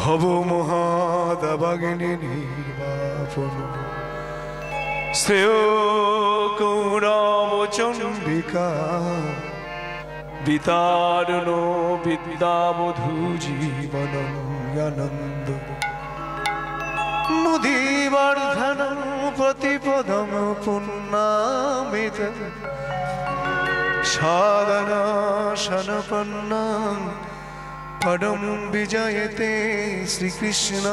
ভব মহাদাবাগিনী নির্বাপন শ্রেয় কৌরব চণ্ডিকা বিতারণ বিদ্যাবধূ জীবন আনন্দ মুদিবর্ধনম প্রতিপদম পুণ্যামিত সাধনাশনপন্নাং পরম বিজয়তে শ্রীকৃষ্ণ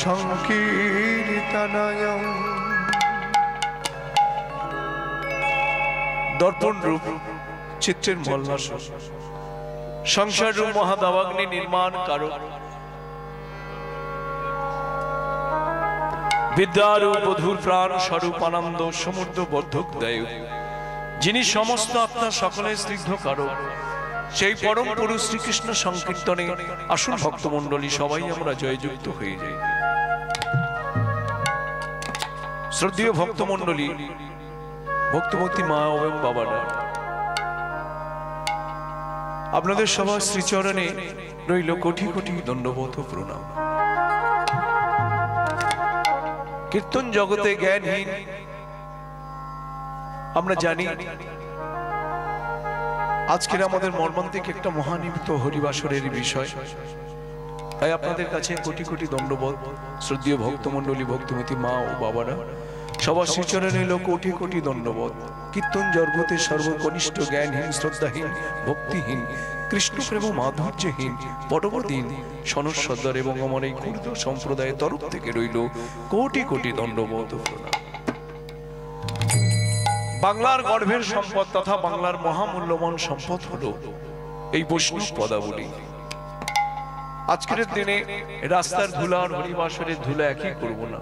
সংকীর্তনায়ং। দর্পণ রূপ চিত্রের মল্লাস সংসার রূপ মহাদাবাগ্নি নির্মাণ কারক বিদ্যারূপ বধূর প্রাণ স্বরূপ আনন্দ সমুদ্র বর্ধক দেয়, যিনি সমস্ত আত্মা সকলের স্নিগ্ধ কারক, সেই পরম পুরুষ শ্রীকৃষ্ণ সংকীর্তনে আসুন ভক্তমণ্ডলী সবাই আমরা জয়যুক্ত হয়ে যাই। শ্রদ্ধেয় ভক্তমণ্ডলী, ভক্তমতী মা এবং বাবারা, আপনাদের সবার শ্রীচরণে রইল কোটি কোটি দণ্ডবোধ প্রণাম। কীর্তন জগতে জ্ঞানহীন আমরা জানি আজকের আমাদের মর্মান্তিক একটা মহানিমিত হরিবাসরের বিষয়, তাই আপনাদের কাছে কোটি কোটি দণ্ডবোধ। শ্রদ্ধেয় ভক্তমণ্ডলী, ভক্তমতী মা ও বাবারা, সবার শ্রীচরণে এলো কোটি কোটি দণ্ডবোধ। কীর্তন জগতে সর্বকনিষ্ঠ জ্ঞানহীন, শ্রদ্ধাহীন, ভক্তিহীন, কৃষ্ণ প্রেম মাধুর্যহীন, পটবদীন, সনস্বদ্বর এবং আমার এই ক্ষুদ্র সম্প্রদায়ের তরফ থেকে রইল কোটি কোটি দণ্ডবোধ প্রণাম। বাংলার গর্ভের সম্পদ তথা বাংলার মহামূল্যবান সম্পদ হলো এই বৈষ্ণব পদাবলী। আজকের দিনে রাস্তার ধুলা আর হরিবাসরের ধুলা একই করব না।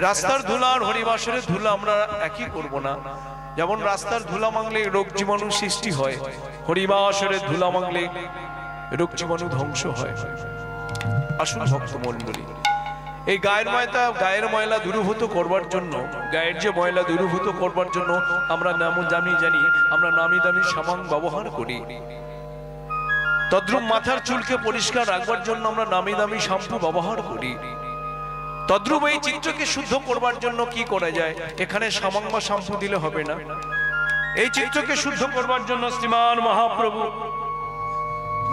রাস্তার ধুলা আর হরিবাসরের ধুলা আমরা একই করব না। যেমন রাস্তার ধুলা মাংলে রোগ জীবাণু সৃষ্টি হয়, হরিবাসরের ধুলা মাংলে রোগ জীবাণু ধ্বংস হয়। আসুন ভক্তমণ্ডলী, এই গায়ের ময়লা দূরীভূত করবার জন্য, গায়ের যে ময়লা দূরীভূত করবার জন্য আমরা আমরা নামি দামি সাবান ব্যবহার করি। তদ্রূপ মাথার চুলকে পরিষ্কার রাখবার জন্য আমরা নামি দামি শ্যাম্পু ব্যবহার করি। তদ্রূপ এই চিত্রকে শুদ্ধ করবার জন্য কি করা যায়? এখানে সাবান বা শ্যাম্পু দিলে হবে না। এই চিত্রকে শুদ্ধ করবার জন্য শ্রীমান মহাপ্রভু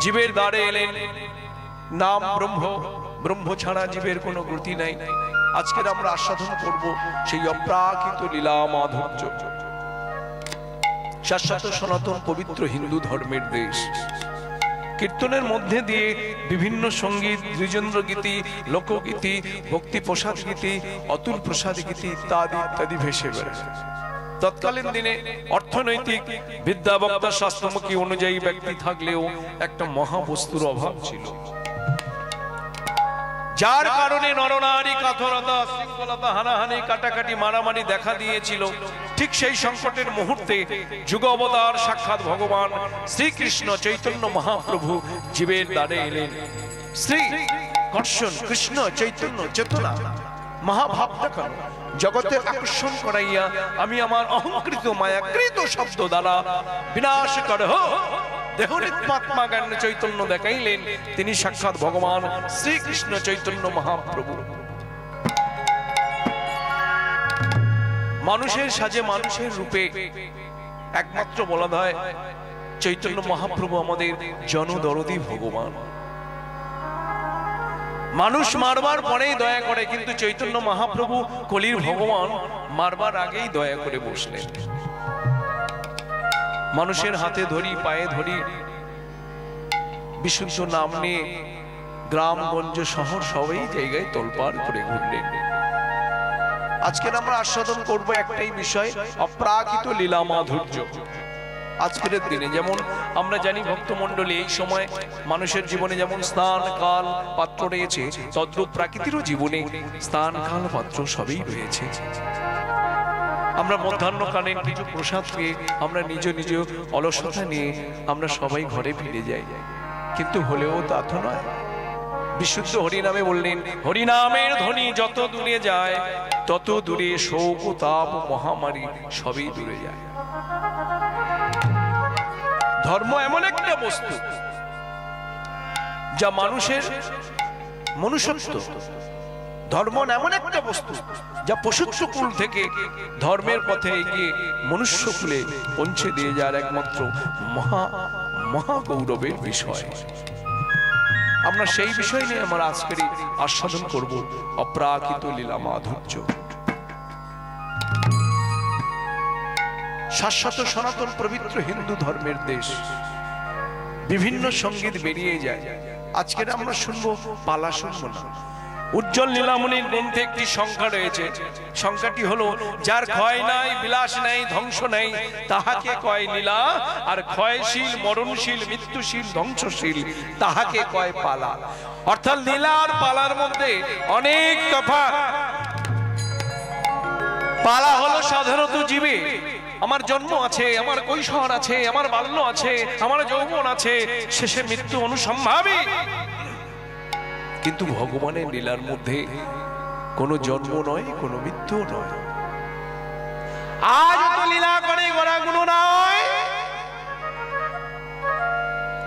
জীবের দ্বারে এলেন। নাম ব্রহ্ম, ব্রহ্ম ছাড়া জীবের কোনো গতি নাই। আজকের আমরা আস্বাদন করব সেই অপ্রাকৃত লীলা মাধুর্য। শাশ্বত সনাতন পবিত্র হিন্দু ধর্মের দেশ। কীর্তনের মধ্যে দিয়ে বিভিন্ন সঙ্গীত, দ্বিজেন্দ্র গীতি, লোকগীতি, ভক্তি প্রসাদ গীতি, অতুল প্রসাদ গীতি ইত্যাদি ইত্যাদি ভেসে বেড়ায়। তৎকালীন দিনে অর্থনৈতিক বিদ্যাবক্তা শাস্ত্রমুখী অনুযায়ী ব্যক্তি থাকলেও একটা মহাবস্তুর অভাব ছিল, যার কারণে নরনারী কাতরতা, শৃঙ্খলতা, হানাহানি, কাটাকাটি, মারামারি দেখা দিয়েছিল। ঠিক সেই সংকটের মুহূর্তে যুগ অবতার সাক্ষাৎ ভগবান শ্রীকৃষ্ণ চৈতন্য মহাপ্রভু জীবের দ্বারে এলেন। শ্রী কর্ষণ কৃষ্ণ চৈতন্য চেতনা মহাভাবটা জগতে আকর্ষণ করাইয়া আমি আমার অহংকৃত মায়াকৃত শব্দ দ্বারা বিনাশ কর দেহনিত্মাত্মা জ্ঞান চৈতন্য দেখাইলেন। তিনি সাক্ষাৎ ভগবান শ্রীকৃষ্ণ চৈতন্য মহাপ্রভু। মানুষের সাজে মানুষের রূপে একমাত্র বলা হয় চৈতন্য মহাপ্রভু আমাদের জনদরদী ভগবান। মানুষ মারবার পরেই দয়া করে, কিন্তু চৈতন্য মহাপ্রভু কলির ভগবান মারবার আগেই দয়া করে বসলেন। মানুষের হাতে ধরি, পায়ে ধরি, বিশুদ্ধ নাম নিয়ে গ্রামগঞ্জ শহর সবাই জায়গায় তোলপাড় করে ঘুরলেন। আজকের আমরা আস্বাদন করব একটাই বিষয়, অপ্রাকৃত লীলা মাধুর্য। আজকের দিনে যেমন আমরা জানি ভক্তমণ্ডলী, এই সময় মানুষের জীবনে যেমন স্থান কাল পাত্র রয়েছে, তদ্রূপ প্রাকৃতিরও জীবনে স্থান কাল পাত্র সবই রয়েছে। আমরা মধ্যাহ্নকালীন কিছু প্রসাদ পেয়ে আমরা নিজ নিজ অলসতা নিয়ে আমরা সবাই ঘরে ফিরে যাই, কিন্তু হলেও তা তো নয়। বিশুদ্ধ হরিনামে বললেন, হরিনামের ধ্বনি যত দূরে যায় তত দূরে শোক তাপ মহামারী সবই দূরে যায়। ধর্ম এমন একটা বস্তু যা মানুষের মনুষ্যত্ব। ধর্ম এমন একটা বস্তু যা পশুত্ব কুল থেকে ধর্মের পথে এগিয়ে মনুষ্য কুলে পৌঁছে দিয়ে যাওয়ার একমাত্র মহা মহা গৌরবের বিষয়। আমরা সেই বিষয় নিয়ে আমরা আজকের আস্বাদন করব অপ্রাকৃত লীলা মাধুর্য। শাশ্বত সনাতন পবিত্র হিন্দু ধর্মের দেশ, বিভিন্ন সঙ্গীত বেরিয়ে যায়। আজকের আমরা শুনবো, পালা শুনবো না। উজ্জ্বল লীলামণির গ্রন্থে একটি সংখ্যা রয়েছে, সংখ্যাটি হলো যার ক্ষয় নাই, বিলাস নাই, ধ্বংস নাই, তাহাকে কয় লীলা, আর ক্ষয়শীল, মরণশীল, মৃত্যুশীল, ধ্বংসশীল তাহাকে কয় পালা। অর্থাৎ লীলা আর পালার মধ্যে অনেক তফাৎ। পালা হলো সাধারণত জীবে আমার জন্ম আছে, আমার কৈশোর আছে, আমার বাল্য আছে, আমার যৌবন আছে, শেষে মৃত্যু অনুসম্ভাবী। কিন্তু ভগবানের লীলার মধ্যে কোনো জন্ম নয়, কোনো মৃত্যু নয়। আজ তো লীলা করে গোড়াগুলো নয়,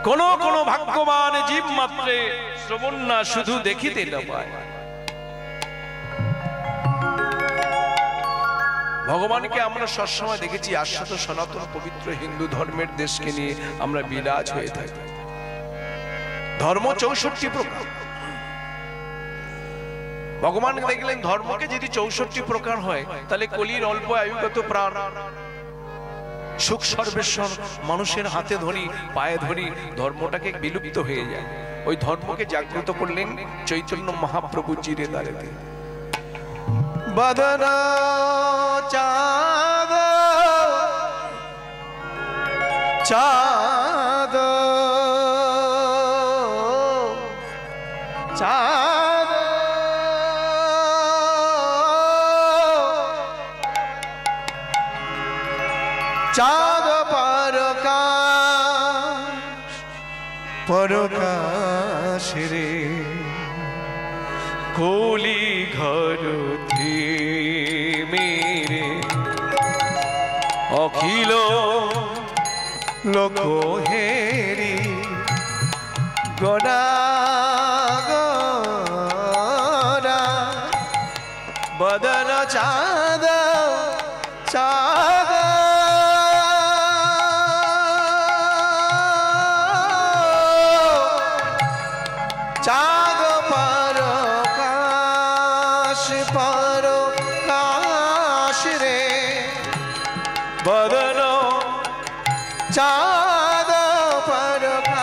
কোন কোন ভাগ্যবান জীব মাত্রে শ্রবণ না শুধু দেখিতে না পায়। ভগবানকে আমরা সবসময় দেখেছি আশ্বাত সনাতন পবিত্র হিন্দু ধর্মের দেশকে নিয়ে আমরা বিরাজ হয়ে থাকি। ধর্ম 64 প্রকার। ভগবান দেখলেন ধর্মকে যদি 64 প্রকার হয়, তাহলে কলির অল্প আয়ুগত প্রাণ, সুখ সর্বেশ্বর মানুষের হাতে ধরি, পায়ে ধরি, ধর্মটাকে বিলুপ্ত হয়ে যায়। ওই ধর্মকে জাগ্রত করলেন চৈতন্য মহাপ্রভু জিরে দাঁড়াতে। বদন চাঁদ চাঁদ চাঁদ চাঁদ পরকাশ রে কোলি ঘর মেরে অখিল লোক হেরি গড়া গড়া বদন চাঁদ চাঁদ চাঁদ পরকাশ রে বদন চাঁদ পরকাশ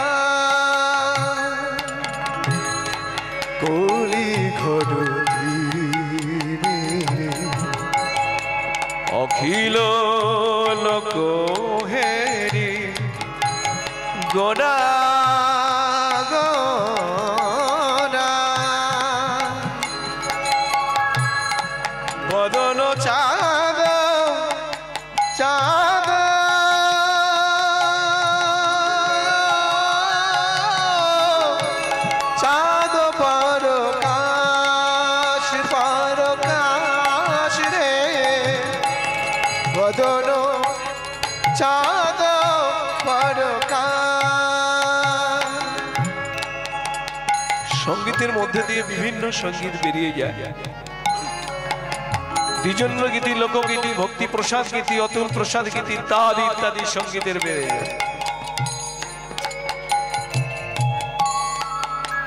কোলি ঘর অখিল লোক হেরি গোড়া বদন চাঁদ চাঁদ চাঁদ পরকাশ পরকাশ রে বদন চাঁদ পরকাশ। সঙ্গীতের মধ্যে দিয়ে বিভিন্ন সঙ্গীত বেরিয়ে যায়। দ্বিজন্য গীতি, লোকগীতি, ভক্তি প্রসাদ গীতি, অতুল প্রসাদ গীতি ইত্যাদি ইত্যাদি সঙ্গীতের বেড়ে যায়।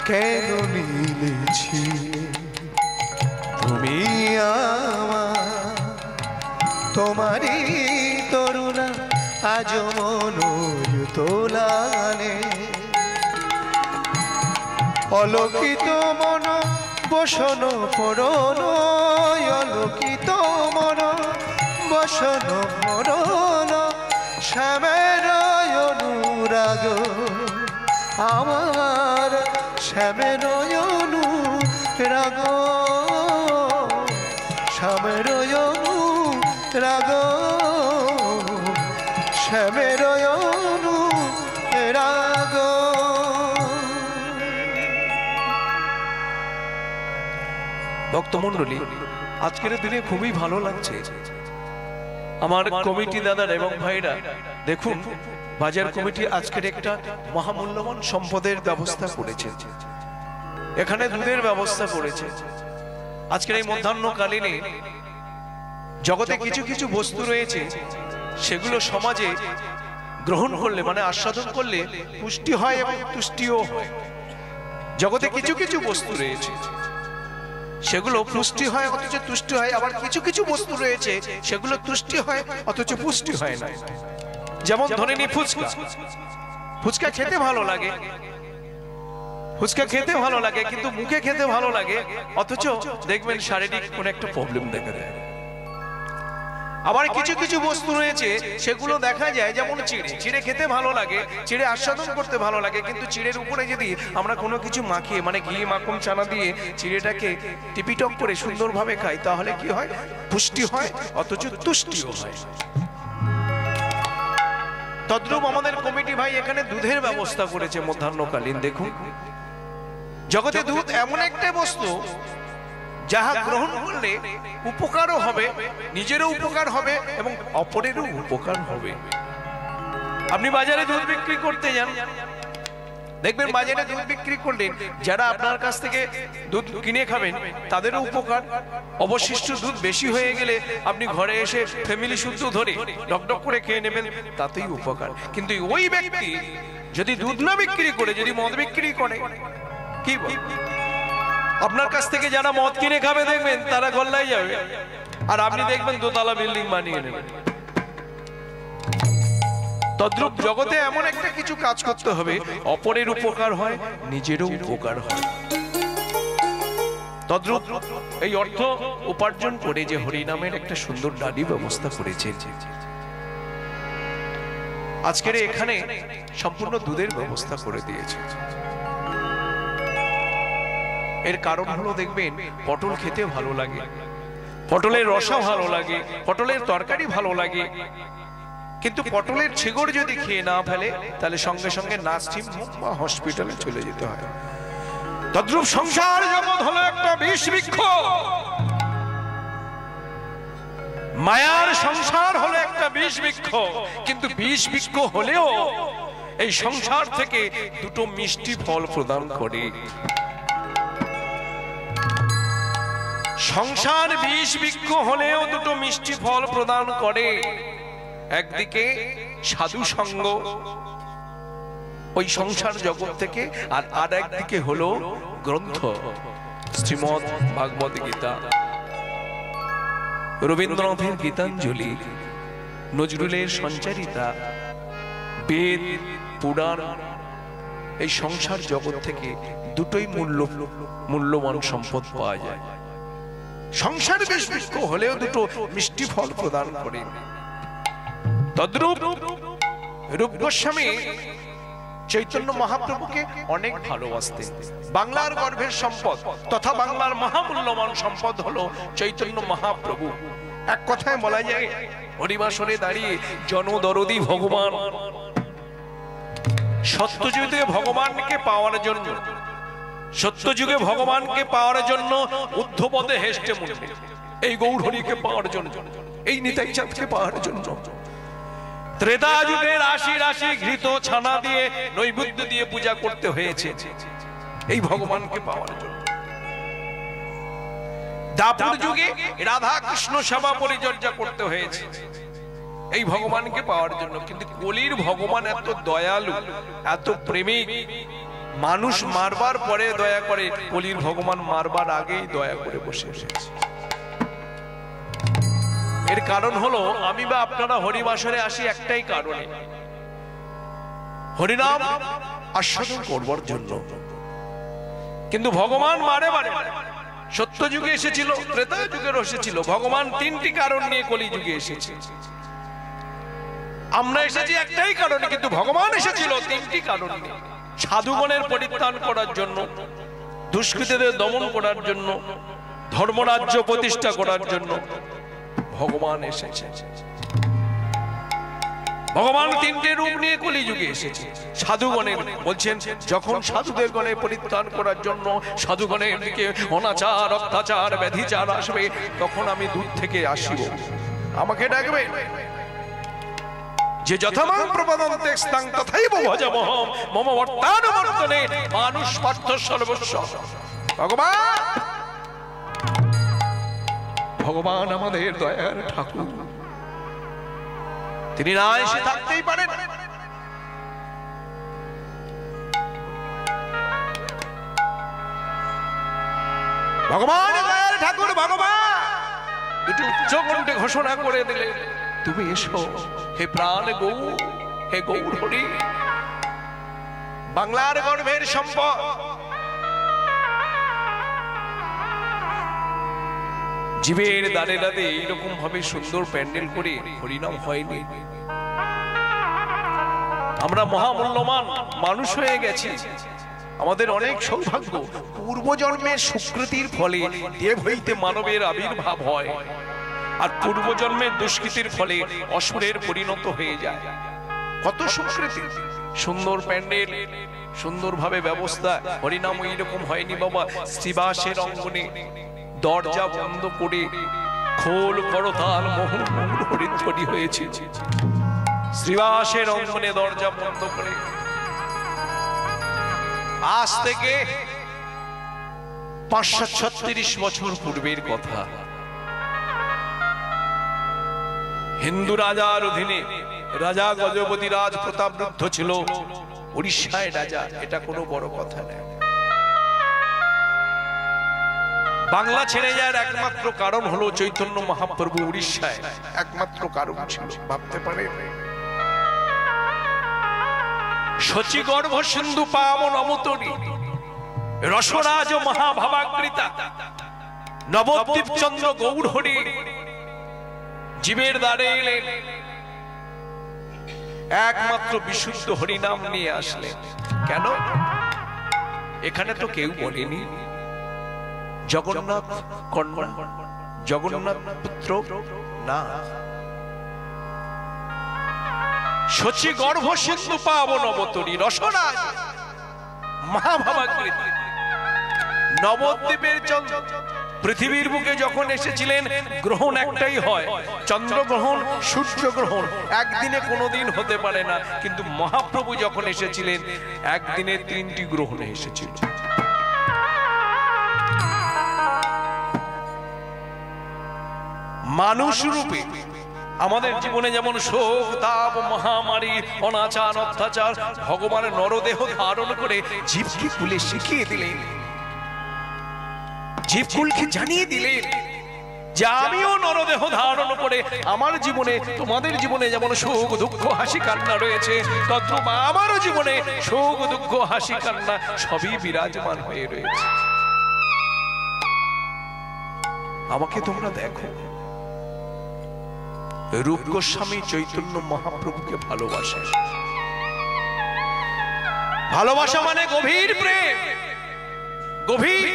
কেন মিলেছি তুমি আমার, তোমারই তরুণা আজ মন তোলানে, অলোকিত মন বসন পরণ, অলোকিত মন বসন পরণ, শ্যামের অনুরাগ আমার, শ্যামের অনুরাগ, শ্যামের অনুরাগ, শ্যামের অনুরাগ। ভক্তমণ্ডলী, আজকের দিনে খুবই ভালো লাগছে। আমার কমিটি দাদার এবং ভাইরা দেখুন বাজার কমিটি আজকের একটা মহামূল্যবান সম্পদের ব্যবস্থা করেছে। এখানে দুধের ব্যবস্থা করেছে। আজকের এই মধ্যাহ্নকালীনে জগতে কিছু কিছু বস্তু রয়েছে, সেগুলো সমাজে গ্রহণ করলে মানে আস্বাদন করলে পুষ্টি হয় এবং তুষ্টিও হয়। জগতে কিছু কিছু বস্তু রয়েছে সেগুলো পুষ্টি হয় অথচ তুষ্টি হয়, আবার কিছু কিছু বস্তু রয়েছে সেগুলো তুষ্টি হয় অথচ পুষ্টি হয় না। যেমন ধরে নি ফুচকা। ফুচকা খেতে ভালো লাগে, ফুচকা খেতে ভালো লাগে, কিন্তু মুখে খেতে ভালো লাগে, অথচ দেখবেন শারীরিক কোন একটা প্রবলেম দেখা দেয়। আবার কিছু কিছু বস্তু রয়েছে সেগুলো দেখা যায়, যেমন চিড়ে। চিড়ে খেতে ভালো লাগে, চিড়ে আস্বাদন করতে ভালো লাগে, কিন্তু চিড়ের উপরে যদি আমরা কোনো কিছু মাখিয়ে মানে ঘি মাখন চানা দিয়ে চিড়েটাকে টিপিটক করে সুন্দরভাবে খাই, তাহলে কি হয়? পুষ্টি হয় অথচ তুষ্টিও হয়। তদ্রূপ আমাদের কমিটি ভাই এখানে দুধের ব্যবস্থা করেছে মধ্যাহ্নকালীন। দেখুন, জগতে দুধ এমন একটা বস্তু যাহা গ্রহণ করলে উপকারও হবে, নিজেরও উপকার হবে এবং অপরেরও উপকার হবে। আপনি বাজারে দুধ বিক্রি করতে যান, দেখবেন বাজারে দুধ বিক্রি করলেন, যারা আপনার কাছ থেকে দুধ কিনে খাবেন তাদেরও উপকার। অবশিষ্ট দুধ বেশি হয়ে গেলে আপনি ঘরে এসে ফ্যামিলি শুদ্ধ ধরে ডকডক করে খেয়ে নেবেন, তাতেই উপকার। কিন্তু ওই ব্যক্তি যদি দুধ না বিক্রি করে যদি মদ বিক্রি করে, কি আপনার কাছ থেকে যারা মদ কিনে খাবে দেখবেন তারা গল্লায় যাবে, আর আপনি দেখবেন দোতলা বিল্ডিং বানিয়ে নেবেন। তদ্রূপ জগতে এমন একটা কিছু কাজ করতে হবে অপরের উপকার হয়, নিজেরও উপকার হয়। তদ্রূপ এই অর্থ উপার্জন করে যে হরিনামের একটা সুন্দর ডালি ব্যবস্থা করেছে, আজকের এখানে সম্পূর্ণ দুধের ব্যবস্থা করে দিয়েছে। এর কারণ হলো দেখবেন পটল খেতে ভালো লাগে, পটলের রসা ভালো লাগে, পটলের তরকারি ভালো লাগে, কিন্তু পটলের ছিগড় যদি খেয়ে না ফেলে তাহলে সঙ্গে সঙ্গে নার্সিং হোম বা হসপিটালে চলে যেতে হয়। তদ্রূপ সংসার জগৎ হলো একটা বিষ বৃক্ষ, মায়ার সংসার হলো একটা বিষ বৃক্ষ, কিন্তু বিষ বৃক্ষ হলেও এই সংসার থেকে দুটো মিষ্টি ফল প্রদান করে। সংসার বিষ বৃক্ষ হলেও দুটো মিষ্টি ফল প্রদান করে। একদিকে সাধু সঙ্গ ওই সংসার জগৎ থেকে, আর একদিকে হলো গ্রন্থ শ্রীমদ্ ভাগবত গীতা, রবীন্দ্রনাথের গীতাঞ্জলি, নজরুলের সঞ্চারিতা, বেদ পুরাণ। এই সংসার জগৎ থেকে দুটোই মূল্যবান সম্পদ পাওয়া যায়। সংসার বিষ বৃক্ষ হলেও দুটো মিষ্টি ফল প্রদান করে। তদ্রূপ রূপ গোস্বামী চৈতন্য মহাপ্রভুকে অনেক ভালোবাসতেন। বাংলার গর্ভের সম্পদ তথা বাংলার মহামূল্যবান সম্পদ হলো চৈতন্য মহাপ্রভু। এক কথায় বলা যায় হরিবাসরে দাঁড়িয়ে জনদরদি ভগবান সত্যযুগে ভগবানকে পাওয়ার জন্য, সত্যযুগে ভগবানকে পাওয়ার জন্য ঊর্ধ্বপদে হেষ্টে মরবে, এই গৌরহরিকে পাওয়ার জন্য, এই নিতাই চাঁদকে পাওয়ার জন্য। ত্রেতা যুগে রাশি রাশি ঘৃত ছানা দিয়ে নৈবেদ্য দিয়ে পূজা করতে হয়েছে এই ভগবানকে পাওয়ার জন্য। দাপর যুগে রাধা কৃষ্ণ সেবা পরিচর্যা করতে হয়েছে এই ভগবানকে পাওয়ার জন্য। কিন্তু কলির ভগবান এত দয়ালু, এত প্রেমিক, মানুষ মারবার পরে দয়া করে, কলির ভগবান মারবার আগেই দয়া করে বসে এসেছে। এর কারণ হলো আমি বা আপনারা হরিবাসরে আসি একটাই কারণে, হরিনাম আস্বাদন করবার জন্য। কিন্তু ভগবান মারে মারে সত্য যুগে এসেছিল, ত্রেতা যুগের এসেছিল, ভগবান তিনটি কারণ নিয়ে কলি যুগে এসেছে। আমরা এসেছি একটাই কারণে, কিন্তু ভগবান এসেছিল তিনটি কারণ নিয়ে। সাধুগণের পরিত্রাণ করার জন্য, দুষ্কৃতীদের দমন করার জন্য, ধর্মরাজ্য প্রতিষ্ঠা করার জন্য ভগবান এসেছে। ভগবান তিনটে রূপ নিয়ে কলিযুগে এসেছে। সাধুগণের বলছেন যখন সাধুদের গণে পরিত্রাণ করার জন্য সাধুগণের দিকে অনাচার অত্যাচার ব্যাধিচার আসবে, তখন আমি দূর থেকে আসিব, আমাকে ডাকবে। যে যথামাং প্রপদন্তে স্তাং তথাইব ভজমহম মম বর্তানুবর্তনে মানুষ পার্থ সর্বস্ব। ভগবান, ভগবান আমাদের দয়ার ঠাকুর, তিনি না এসে থাকতেই পারেন। ভগবান দয়ার ঠাকুর ভগবান দুটি উচ্চ কণ্ঠে ঘোষণা করে দিলেন, তুমি এসো হে প্রাণ গৌর, হে গৌর হরি, বাংলার গর্ভের সম্পদ। জীবের দাঁড়ে দাঁড়ে এইরকম ভাবে সুন্দর প্যান্ডেল করে হরিনাম হয়নি। আমরা মহামূল্যবান মানুষ হয়ে গেছি, আমাদের অনেক সৌভাগ্য, পূর্বজন্মের সুকৃতির ফলে দেব হইতে মানবের আবির্ভাব হয়, আর পূর্বজন্মের দুষ্কৃতির ফলে অসুরের পরিণত হয়ে যায়। কত সুকৃতি, সুন্দর প্যান্ডেল, সুন্দরভাবে ব্যবস্থা, হরিনাম এইরকম হয়নি বাবা। শ্রীবাসের অঙ্গনে দরজা বন্ধ করে খোল করতাল মোহন মোহন হরিধ্বনি হয়েছে। শ্রীবাসের অঙ্গনে দরজা বন্ধ করে আজ থেকে 536 বছর পূর্বের কথা। হিন্দু রাজার অধীনে রাজা গজপতি রাজ প্রতাপরুদ্ধ ছিল, উড়িষ্যায় রাজা, এটা কোনো বড় কথা নয়। বাংলা ছেড়ে যাওয়ার একমাত্র কারণ হলো চৈতন্য মহাপ্রভু উড়িষ্যায়, একমাত্র কারণ ছিল। ভাবতে পারে শচী গর্ভ সিন্ধু পাবন অমতরী রসরাজ মহাভাবাকৃতা নবদ্বীপ চন্দ্র গৌর হরি জীবের দ্বারে এলেন, একমাত্র বিশুদ্ধ হরিনাম নিয়ে আসলেন। কেন? এখানে তো কেউ বলেনি জগন্নাথ কন্যা, জগন্নাথ পুত্র না, শচী গর্ভ সিন্ধু পাবন অবতরী রসরাজ মহাভাবাকৃতি নবদ্বীপের চন্দ্র। পৃথিবীর বুকে যখন এসেছিলেন গ্রহণ একটাই হয়, চন্দ্রগ্রহণ সূর্যগ্রহণ, একদিনে কোনোদিন হতে পারে না, কিন্তু মহাপ্রভু যখন এসেছিলেন একদিনে 3টি গ্রহণে এসেছিল। মানুষ রূপে আমাদের জীবনে যেমন শোক তাপ মহামারী অনাচার অত্যাচার, ভগবানের নরদেহ ধারণ করে জীবকে খুলে শিখিয়ে দিলেন, জীবকুলকে জানিয়ে দিলেন যে আমিও নরদেহ ধারণ করে আমার জীবনে তোমাদের জীবনে যেমন শোক দুঃখ হাসি কান্না রয়েছে, তদ্রূপ আমারও জীবনে শোক দুঃখ হাসি কান্না সবই বিরাজমান হয়ে রয়েছে। আমাকে তোমরা দেখো, রূপ গোস্বামী চৈতন্য মহাপ্রভুকে ভালোবাসে। ভালোবাসা মানে গভীর প্রেম, গভীর,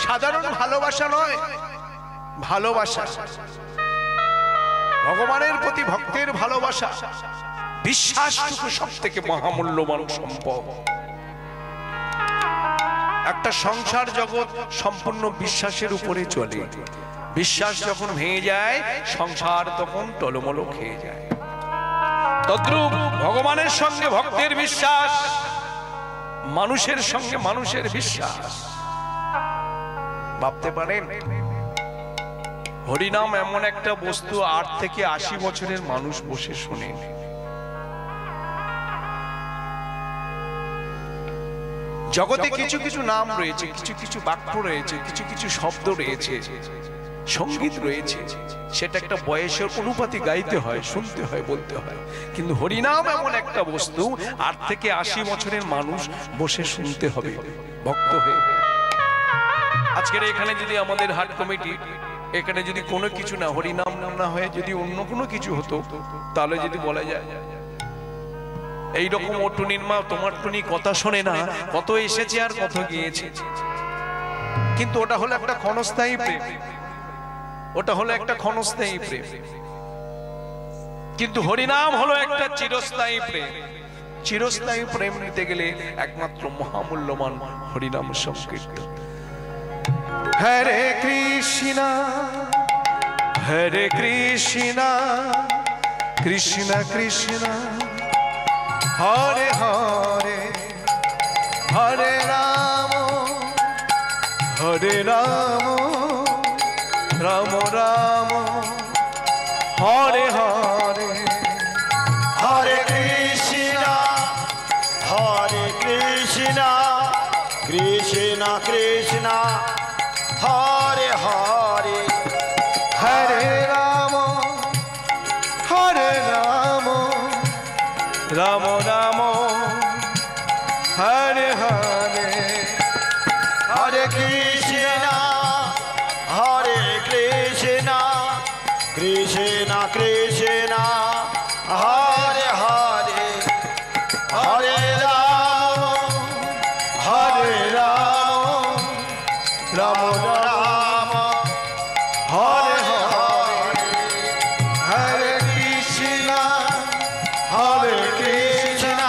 সাধারণ ভালোবাসা নয়, ভালোবাসা ভগবানের প্রতি ভক্তের ভালোবাসা। বিশ্বাসটুকু সব থেকে মহামূল্যবান সম্পদ। একটা সংসার জগৎ সম্পূর্ণ বিশ্বাসের উপরে চলে, বিশ্বাস যখন ভেঙে যায় সংসার তখন টলমল খেয়ে যায়। তদ্রূপ ভগবানের সঙ্গে ভক্তের বিশ্বাস, মানুষের সঙ্গে মানুষের বিশ্বাস। ভাবতে পারেন হরিনাম এমন একটা বস্তু 8 থেকে 80 বছরের মানুষ বসে শোনেন। জগতে কিছু কিছু নাম রয়েছে, কিছু কিছু বাক্য রয়েছে, কিছু কিছু শব্দ রয়েছে, সঙ্গীত রয়েছে, সেটা একটা বয়সের অনুপাতে গাইতে হয়, শুনতে হয়, বলতে হয়। কিন্তু হরিনাম এমন একটা বস্তু 8 থেকে 80 বছরের মানুষ বসে শুনতে হবে ভক্ত হয়ে। আজকের এখানে যদি আমাদের হাট কমিটি এখানে যদি কোনো কিছু না হরিনাম না হয়ে যদি অন্য কোনো কিছু হতো, তাহলে যদি বলা যায় এইরকম অটুনির মা তোমার টুনি কথা শোনে না, কত এসেছে আর কত গিয়েছে। কিন্তু ওটা হলো একটা ক্ষণস্থায়ী প্রেম, ওটা হলো একটা ক্ষণস্থায়ী প্রেম। কিন্তু হরিনাম হলো একটা চিরস্থায়ী প্রেম। চিরস্থায়ী প্রেম নিতে গেলে একমাত্র মহামূল্যবান হরিনাম সংকীর্তন। হরে কৃষ্ণ হরে কৃষ্ণ কৃষ্ণ কৃষ্ণ হরে হরে হরে রাম রাম রাম হরে হরে হরে কৃষ্ণ কৃষ্ণ কৃষ্ণ হরে হরে হরে রাম রাম রাম হরে হরে হরে কৃষ্ণ কৃষ্ণ কৃষ্ণ হরে হরে হরে রাম রাম রাম হরে হরে হরে কৃষ্ণ কৃষ্ণ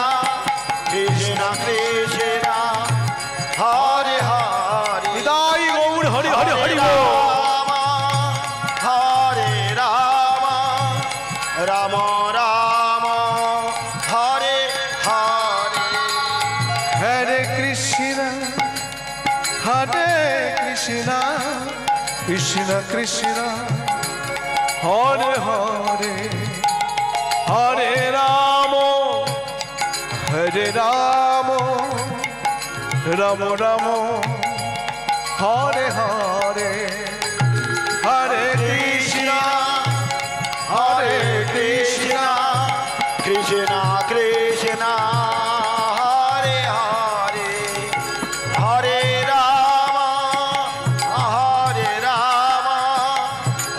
কৃষ্ণ কৃষ্ণ হরে হরে নিতাই গৌর হরি হরি হরি বল। হরে রাম রাম রাম হরে হরে হরে কৃষ্ণ কৃষ্ণ কৃষ্ণ হরে হরে হরে রাম রাম রাম হরে হরে হরে কৃষ্ণ কৃষ্ণ কৃষ্ণ কৃষ্ণ হরে হরে হরে রাম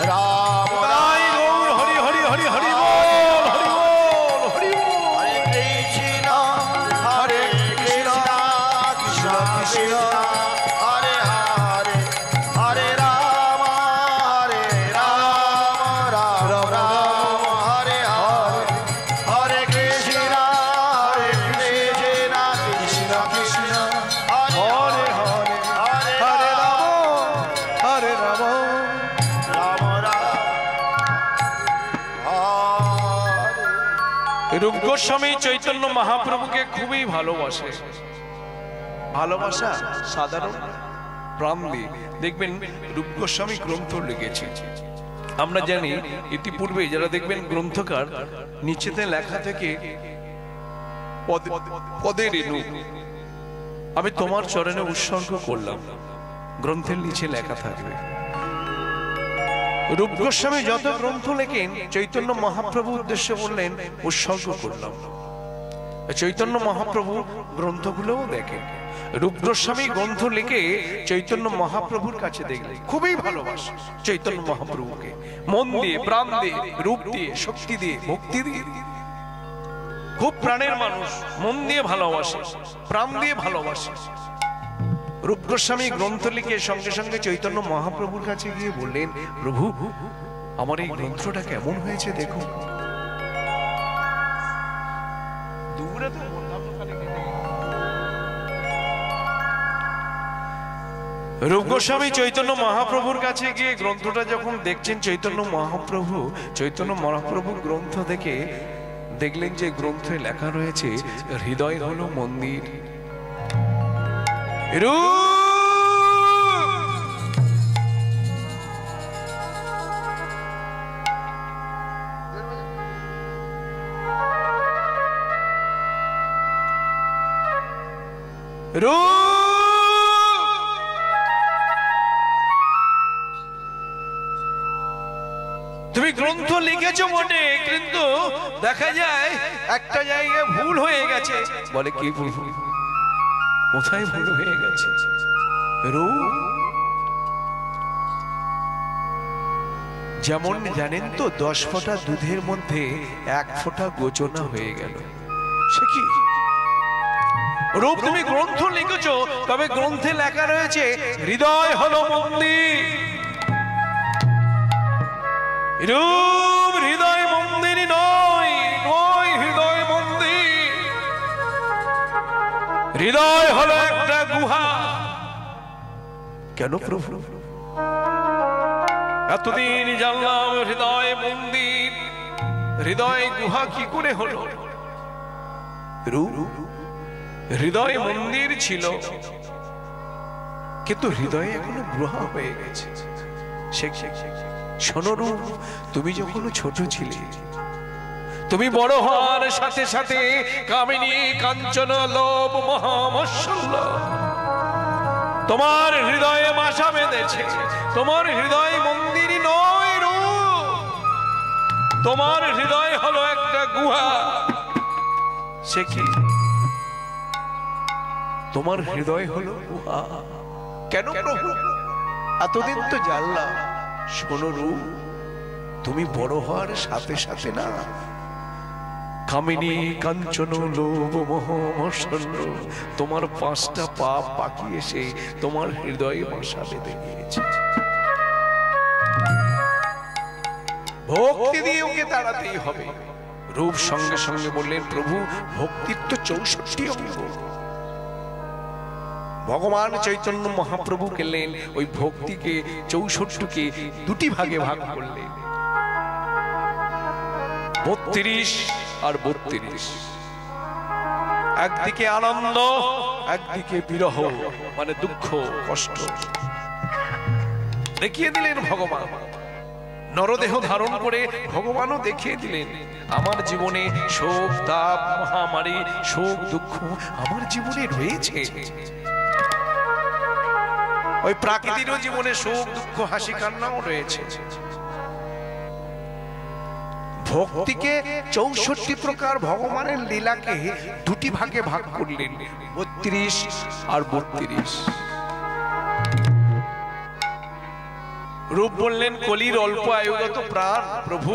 রাম নিতাই গৌর হরি হরি হরি হরি বল হরি বল হরি বল। হরে কৃষ্ণ কৃষ্ণ কৃষ্ণ কৃষ্ণ হরে হরে হরে রাম রাম রাম হরে হরে হরে কৃষ্ণ কৃষ্ণ কৃষ্ণ হরে হরে হরে হরে হরে রাম হরে রাম রাম হরে রূপ গোস্বামী চৈতন্য মহাপ্রভুকে খুবই ভালোবাসে। ভালোবাসা সাধারণ প্রাণ দিয়ে দেখবেন রূপ গোস্বামী গ্রন্থ লিখেছে। আমরা জানি ইতিপূর্বে যারা দেখবেন গ্রন্থকার নিচেতে লেখা থেকে পদে রেণু আমি তোমার চরণে উৎসর্গ করলাম, গ্রন্থের নিচে লেখা থাকবে। রূপ গোস্বামী যত গ্রন্থ লেখেন চৈতন্য মহাপ্রভু উদ্দেশ্যে বললেন উৎসর্গ করলাম। চৈতন্য মহাপ্রভু গ্রন্থগুলোও দেখেন। রূপ গোস্বামী গ্রন্থ লিখে চৈতন্য মহাপ্রভুর কাছে দেখলেন, খুবই ভালোবাসে চৈতন্য মহাপ্রভুকে, মন দিয়ে প্রাণ দিয়ে রূপ দিয়ে শক্তি দিয়ে ভক্তি দিয়ে, খুব প্রাণের মানুষ, মন দিয়ে ভালোবাসে প্রাণ দিয়ে ভালোবাসে। রূপ গোস্বামী গ্রন্থ লিখে সঙ্গে সঙ্গে চৈতন্য মহাপ্রভুর কাছে গিয়ে বললেন, প্রভু আমার এই গ্রন্থটা কেমন হয়েছে দেখুন। দূরে তো বললাম খালি রূপ গোস্বামী চৈতন্য মহাপ্রভুর কাছে গিয়ে গ্রন্থটা যখন দেখছেন চৈতন্য মহাপ্রভু গ্রন্থ দেখে দেখলেন যে গ্রন্থে লেখা রয়েছে হৃদয় হলো মন্দির। তুমি গ্রন্থ লিখেছো বটে, কিন্তু দেখা যায় একটা জায়গায় ভুল হয়ে গেছে। বলে কি ভুল? কোথায় ভুল হয়ে গেছে? যেমন জানেন তো 10 ফোঁটা দুধের মধ্যে 1 ফোঁটা গোচনা হয়ে গেল, সে কি রূপ? তুমি গ্রন্থ লিখেছো, তবে গ্রন্থে লেখা রয়েছে হৃদয় হলো মন্দির। রূপ হৃদয় মন্দির নয়, হৃদয় মন্দির। হৃদয় হলো একটা গুহা। কেন প্রভু? এতদিন জানলাম হৃদয় মন্দির, হৃদয় গুহা কি করে হলো? রূপ হৃদয় মন্দির ছিল, কিন্তু হৃদয়ে এখনো গুহা হয়ে গেছে। শোনো রূপ, তুমি যখন ছোট ছিলে, তুমি বড় হওয়ার সাথে সাথে কামিনী কাঞ্চন লোভ মহামৎসল্য তোমার হৃদয়ে বাসা বেঁধেছে। তোমার হৃদয় মন্দির নয় রূপ, তোমার হৃদয় হলো একটা গুহা। সে কি? তোমার হৃদয় হলো গুহা। কেন প্রভু? এতদিন তো জানলাম। শোনো রূপ, তুমি বড় হওয়ার সাথে সাথে না, কামিনী কাঞ্চন লোভ মোহ মৎসল্য তোমার 5টা পাপ বাকি এসে তোমার হৃদয়ে বাসা বেঁধে গিয়েছে। ভক্তি দিয়ে ওকে তাড়াতেই হবে। রূপ সঙ্গে সঙ্গে বললেন, প্রভু ভক্তির তো 64 অঙ্গ। ভগবান চৈতন্য মহাপ্রভু কেলেন ওই ভক্তিকে 64কে 2টি ভাগে ভাগ করলেন, 32 আর 32। একদিকে আনন্দ, একদিকে বিরহ, মানে দুঃখ কষ্ট দেখিয়ে দিলেন ভগবান। নরদেহ ধারণ করে ভগবানও দেখিয়ে দিলেন, আমার জীবনে শোক তাপ মহামারী শোক দুঃখ আমার জীবনে রয়েছে। ওই প্রাকৃতিক জীবনে শোক দুঃখ হাসি কান্নাও রয়েছে। ভক্তিকে 64 প্রকার ভগবানের লীলাকে 2টি ভাগে ভাগ করলেন, 32 আর 32। রূপ বললেন, কলির অল্প আয়ুগত প্রাণ, প্রভু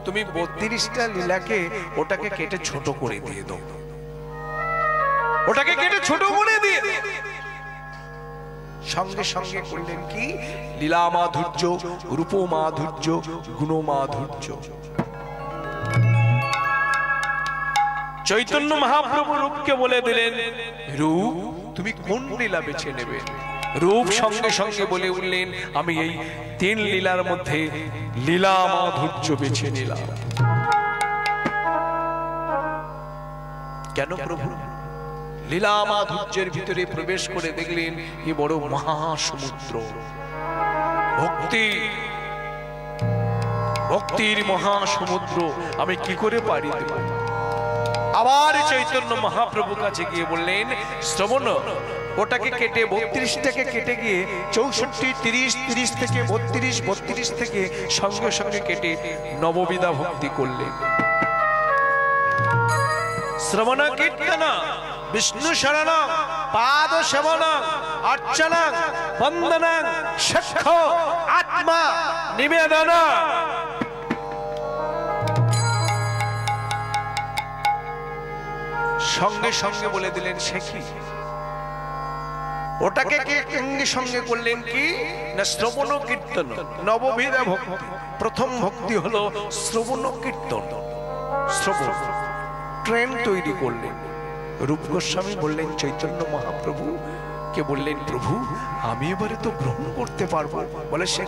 তুমি 32টা লীলাকে ওটাকে কেটে ছোট করে দিয়ে দাও, ওটাকে কেটে ছোট করে দিয়ে। সঙ্গে সঙ্গে করলেন কি? লীলা মাধুর্য, রূপ মাধুর্য, গুণ মাধুর্য। চৈতন্য মহাপ্রভু রূপকে বলে দিলেন, রূপ তুমি কোন লীলা বেছে নেবে? রূপ সঙ্গে সঙ্গে বলে উঠলেন, আমি এই 3 লীলার মধ্যে লীলা মাধুর্য বেছে নিলাম। কেন প্রভু? লীলা মাধুর্যের ভিতরে প্রবেশ করে দেখলেন কি বড় মহাসমুদ্র। ভক্তি, ভক্তির মহাসমুদ্র আমি কি করে পারি দেব? আবার চৈতন্য মহাপ্রভু কাছে গিয়ে বললেন, শ্রবণ ওটাকে কেটে 32টাকে কেটে গিয়ে 64, 30, 30 থেকে 32, 32 থেকে সঙ্গে সঙ্গে কেটে নববিধা ভক্তি করলেন। শ্রবণ কীর্তন বিষ্ণু শরণ পাদ সেবন অর্চনা বন্দন সখ্য আত্মা নিবেদন। সঙ্গে সঙ্গে বলে দিলেন, সে কি? ওটাকে সঙ্গে সঙ্গে করলেন কি না, শ্রবণ কীর্তন নববিধা ভক্তি। প্রথম ভক্তি হলো শ্রবণ কীর্তন, শ্রবণ ট্রেন তৈরি করলেন। রূপ গোস্বামী বললেন চৈতন্য মহাপ্রভু কে বললেন, প্রভু আমি এবারে তো গ্রহণ করতে পারবো। বলে সে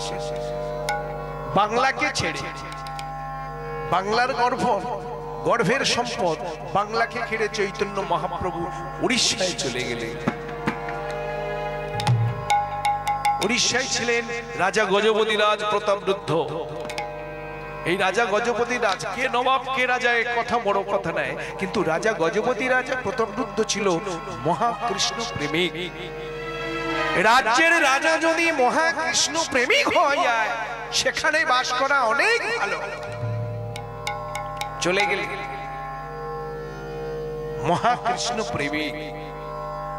বাংলাকে ছেড়ে, বাংলার গর্ভের সম্পদ বাংলাকে ছেড়ে চৈতন্য মহাপ্রভু উড়িষ্যায় চলে গেলেন। উড়িষ্যায় ছিলেন রাজা গজপতি রাজ প্রতাপরুদ্ধ। এই রাজা গজপতি রাজ কে নবাব কে রাজা এ কথা বড় কথা নয়, কিন্তু রাজা গজপতি রাজা প্রতাপরুদ্ধ ছিল মহাকৃষ্ণ প্রেমিক। রাজ্যের রাজা যদি মহাকৃষ্ণ প্রেমিক হয়ে যায় সেখানে বাস করা অনেক ভালো। চলে গেলেন মহাকৃষ্ণ প্রেমিক।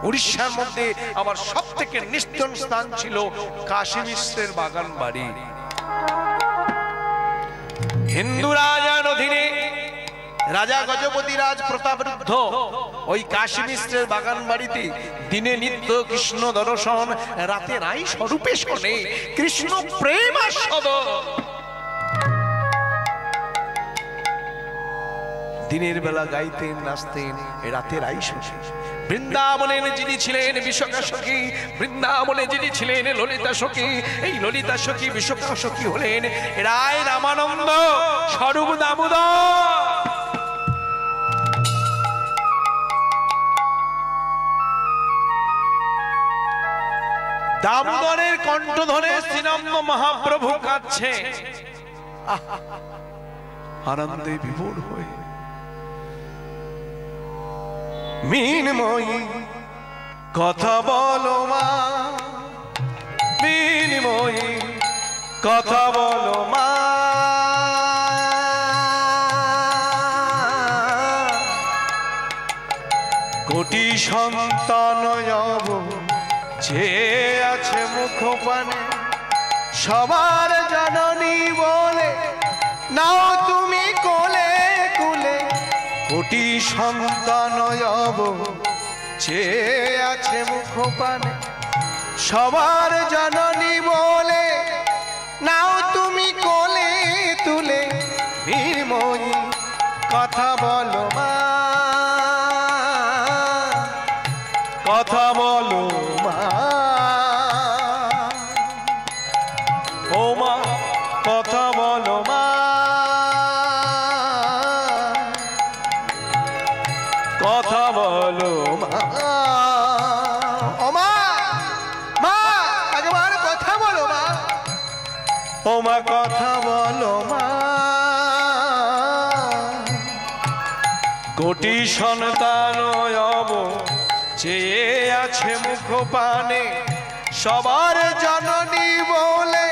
উড়িষ্যার মধ্যে আবার সব থেকে নিস্তন স্থান ছিল কাশী মিশ্রের বাগান বাড়ি। হিন্দু রাজার অধীনে রাজা গজপতি রাজ প্রতাপরুদ্ধ ওই কাশী মিশ্রের বাগান বাড়িতে দিনে নিত্য কৃষ্ণ দর্শন, রাতে রাই স্বরূপে শোনে কৃষ্ণ প্রেম আস্বাদ। দিনের বেলা গাইতেন নাচতেন, রাতের আই শুনে। বৃন্দাবনে যিনি ছিলেন বিশাখা সখী, বৃন্দাবনে যিনি ছিলেন ললিতা সখী, এই ললিতা সখী বিশাখা সখী হলেন রায় রামানন্দ স্বরূপ দামোদর। দামোদরের কণ্ঠ ধরে শ্রীনন্দ মহাপ্রভু কাঁদছে আনন্দে বিভোর হয়ে। মিনময়ী কথা বলো মা, মিনময়ী কথা বলো মা, কোটি সন্তান যে আছে মুখ পানে, সবার জননী বলে নাও তুমি কোলে কুলে। কোটি সন্তান যে আছে মুখ পানে, সবার জননী বলে নাও তুমি কোলে তুলে। বীরময়ী কথা বলো মা, কথা বলো মা, ও মা কথা বলো মা, কথা বলো মা, ও মা, মা একবার কথা বলো মা, ও মা কথা বলো মা। কোটি সন্তান যে আছে মুখ পানে, সবার জননী বলে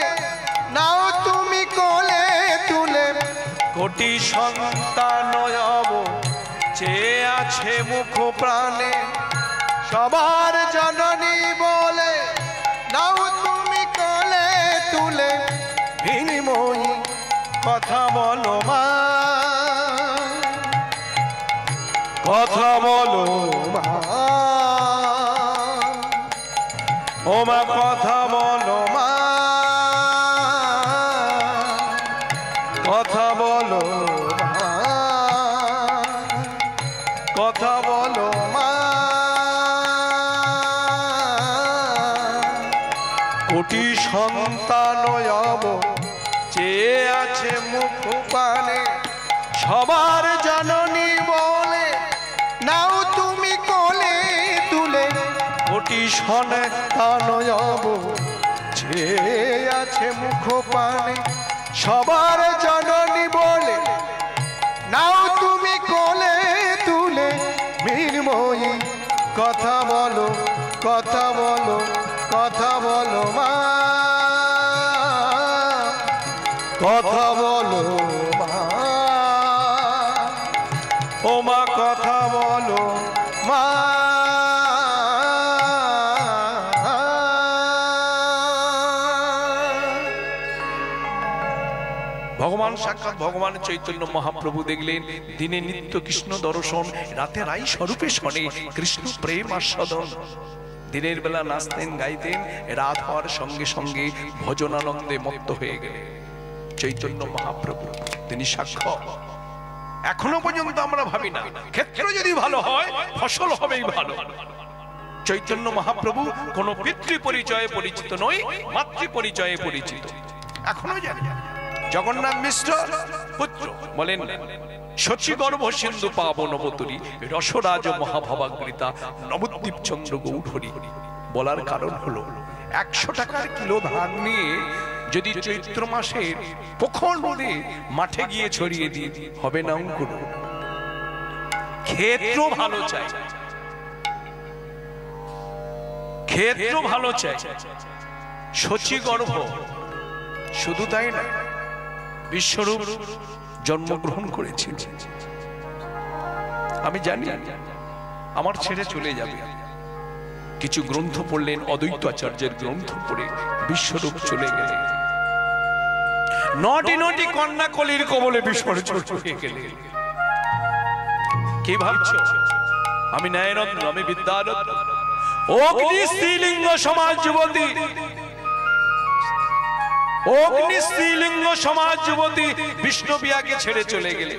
নাও তুমি কোলে তুলে। কোটি সন্তান যে আছে মুখ প্রাণে, সবার জননী বলে নাও তুমি কোলে তুলে। বীরময়ী কথা বলো মা, কথা বলো মা, ও মা কথা বলো মা, কথা বলো মা, কথা বলো মা। কোটি সন্তান যে আছে মুখ পানে, সবার জননী বলে নাও তুমি কোলে তুলে। কোটি সন্তান যে আছে মুখ পানে, সবার জননী বলে নাও তুমি কোলে তুলে। বীরময়ী কথা বলো, কথা বলো, কথা বলো মা, কথা বলো মা, ও মা কথা বলো মা। ভগবান সাক্ষাৎ ভগবান চৈতন্য মহাপ্রভু দেখলেন দিনে নিত্য কৃষ্ণ দর্শন, রাতে রাই স্বরূপে শনে কৃষ্ণ প্রেম আস্বাদন। দিনের বেলা নাচতেন গাইতেন, রাত হওয়ার সঙ্গে সঙ্গে ভজনানন্দে মত্ত হয়ে গেলেন চৈতন্য মহাপ্রভু। তিনি সাক্ষ্য। এখনো পর্যন্ত আমরা ভাবি না ক্ষেত্র যদি ভালো হয় ফসল হবেই ভালো। চৈতন্য মহাপ্রভু কোন পিতৃ পরিচয়ে পরিচিত নয়, মাতৃ পরিচয়ে পরিচিত। এখনো জানি জগন্নাথ মিশ্র পুত্র বলেন শচী গর্ভ সিন্ধু পাবন অবতরী রসরাজ মহাভবাগৃতা নবদ্বীপ চন্দ্র গৌধরী। বলার কারণ হলো 100 টাকার কিলো ধান নিয়ে যদি চৈত্র মাসে প্রখর রোদে মাঠে গিয়ে ছড়িয়ে দিই হবে না অঙ্কুর। ক্ষেত্র ভালো চাই, ক্ষেত্র ভালো চাই। শচী গর্ভ শুধু তাই না, বিশ্বরূপ জন্মগ্রহণ করেছিল। আমি জানি আমার ছেড়ে চলে যাবে, কিছু গ্রন্থ পড়লেন, অদ্বৈত আচার্যের গ্রন্থ পড়ে বিশ্বরূপ চলে গেলেন। নটি নটি কন্যা কলির কবলে বিসর্জন হয়ে গেলেন। কি ভাবছ আমি ন্যায়রত্ন, আমি বিদ্যারত্ন? অগ্নি স্ত্রীলিঙ্গ সমাজ যুবতী, অগ্নি স্ত্রীলিঙ্গ সমাজ যুবতী বিষ্ণুপ্রিয়াকে ছেড়ে চলে গেলে।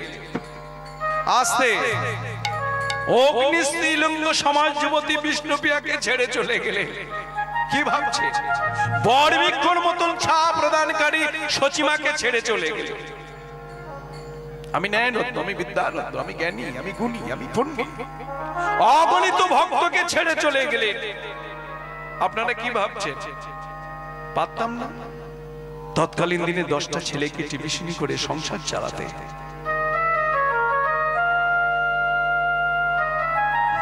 আস্তে অগ্নি স্ত্রীলিঙ্গ সমাজ যুবতী বিষ্ণুপ্রিয়াকে ছেড়ে চলে গেলে। কি ভাবছে? বর বৃক্ষর মতন ছাপ প্রদানকারী সচিমাকে ছেড়ে চলে গেলে। আমি ন্যায়রত্ন, আমি বিদ্যারত্ন, আমি জ্ঞানী, আমি গুণী, আমি পণ্ডিত। অগণিত ভক্তকে ছেড়ে চলে গেলে আপনারা কি ভাবছেন? পারতাম না তৎকালীন দিনে 10টা ছেলেকে টিভিশনি করে সংসার চালাতে?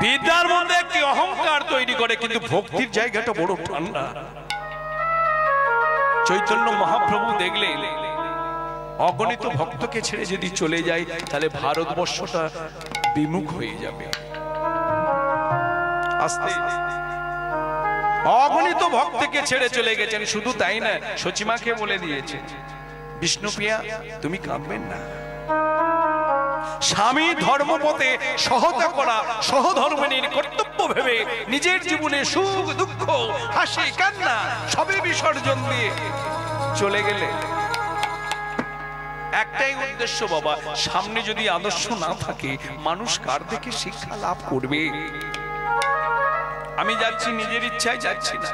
বিদ্যার মধ্যে একটি অহংকার তৈরি করে, কিন্তু ভক্তির জায়গাটা বড় ঠান্ডা। চৈতন্য মহাপ্রভু দেখলেন অগণিত ভক্তকে ছেড়ে যদি চলে যায় তাহলে ভারতবর্ষটা বিমুখ হয়ে যাবে। আস্তে অগণিত ভক্তকে ছেড়ে চলে গেছেন। শুধু তাই না, সচিমাকে বলে দিয়েছেন, বিষ্ণুপ্রিয়া তুমি কাঁদবেন না। স্বামী ধর্মপথে সহতা করা সহধর্মিনীর কর্তব্য ভেবে নিজের জীবনে সুখ দুঃখ হাসি কান্না সবই বিসর্জন দিয়ে চলে গেলে একটাই উদ্দেশ্য, বাবা সামনে যদি আদর্শ না থাকে মানুষ কার থেকে শিক্ষা লাভ করবে? আমি যাচ্ছি নিজের ইচ্ছায় যাচ্ছি না,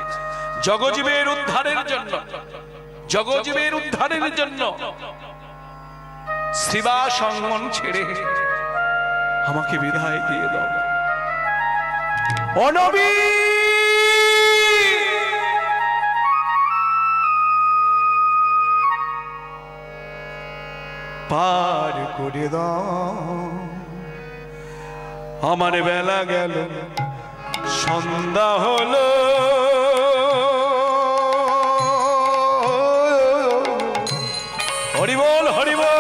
জগজীবের উদ্ধারের জন্য, জগজীবের উদ্ধারের জন্য সেবা সঙ্গন ছেড়ে আমাকে বিদায় দিয়ে দাও। ও নবী, পার করে দাও, আমার বেলা গেল সন্ধ্যা হলো, হরি বল হরি বল।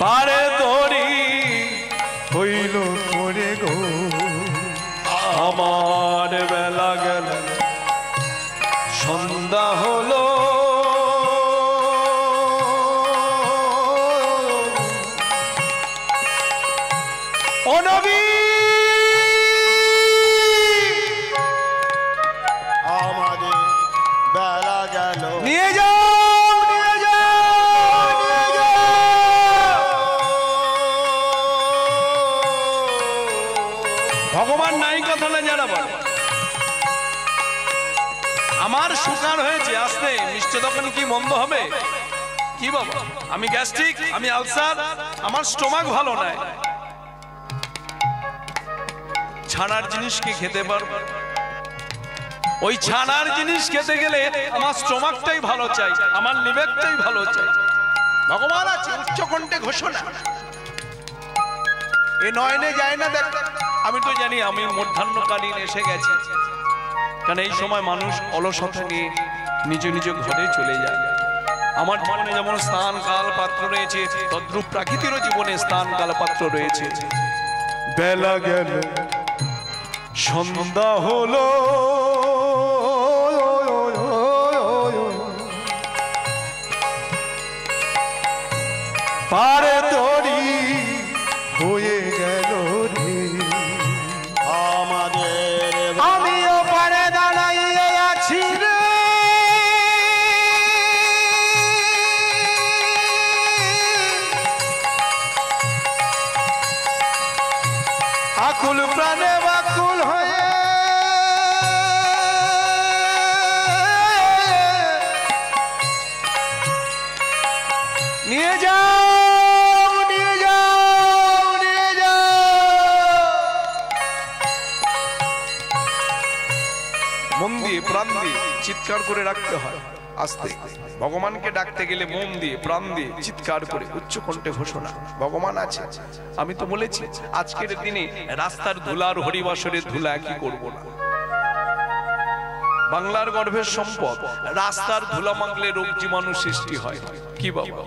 পারে তরি হইল করে গো, আমার বেলা গেল সন্ধ্যা হলো, ও নবী আমাদের বেলা গেল, নিয়ে যাও নিয়ে যাও নিয়ে যাও। ভগবান নাই কথা না যারা বলে, আমার সুগার হয়েছে, আসতে মিষ্টি দোকান কি বন্ধ হবে? কি বাবা, আমি গ্যাস্ট্রিক, আমি আলসার, আমার স্টোমাক ভালো নাই, ছানার জিনিস কি খেতে পারবো? ওই ছানার জিনিস খেতে গেলে আমার স্টোমাকটাই ভালো চাই, আমার লিভারটাই ভালো চাই। ভগবান আছে উচ্চকণ্ঠে ঘোষণা, এ নয়নে যায় না দেখ। আমি তো জানি আমি মধ্যাহ্নকালীন এসে গেছি, কারণ এই সময় মানুষ অলসতা নিয়ে নিজ নিজ ঘরে চলে যায়। আমার জীবনে যেমন স্থান কাল পাত্র রয়েছে, তদ্রূপ প্রাকৃতিরও জীবনে স্থান কাল পাত্র রয়েছে। বেলা গেল সন্ধ্যা হলো, পারে তরি হয়ে গেল রে, আমাদের আমিও পারে দাঁড়াইয়ে আছি রে, আকুল প্রাণে বাকুল হয়ে নিয়ে যাও নিয়ে যাও নিয়ে যাও। মন দিয়ে প্রাণ দিয়ে চিৎকার করে রাখতে হয়। আস্তে ভগবানকে ডাকতে গেলে মন দিয়ে প্রাণ দিয়ে চিৎকার করে উচ্চ কণ্ঠে ঘোষণা, ভগবান আছে। আমি তো বলেছি আজকের দিনে রাস্তার ধুলার হরিবাসরের ধুলা কি করব না। বাংলার গর্ভের সম্পদ, রাস্তার ধুলা মাগলে রোগ জীবাণু সৃষ্টি হয়। কি বাবা,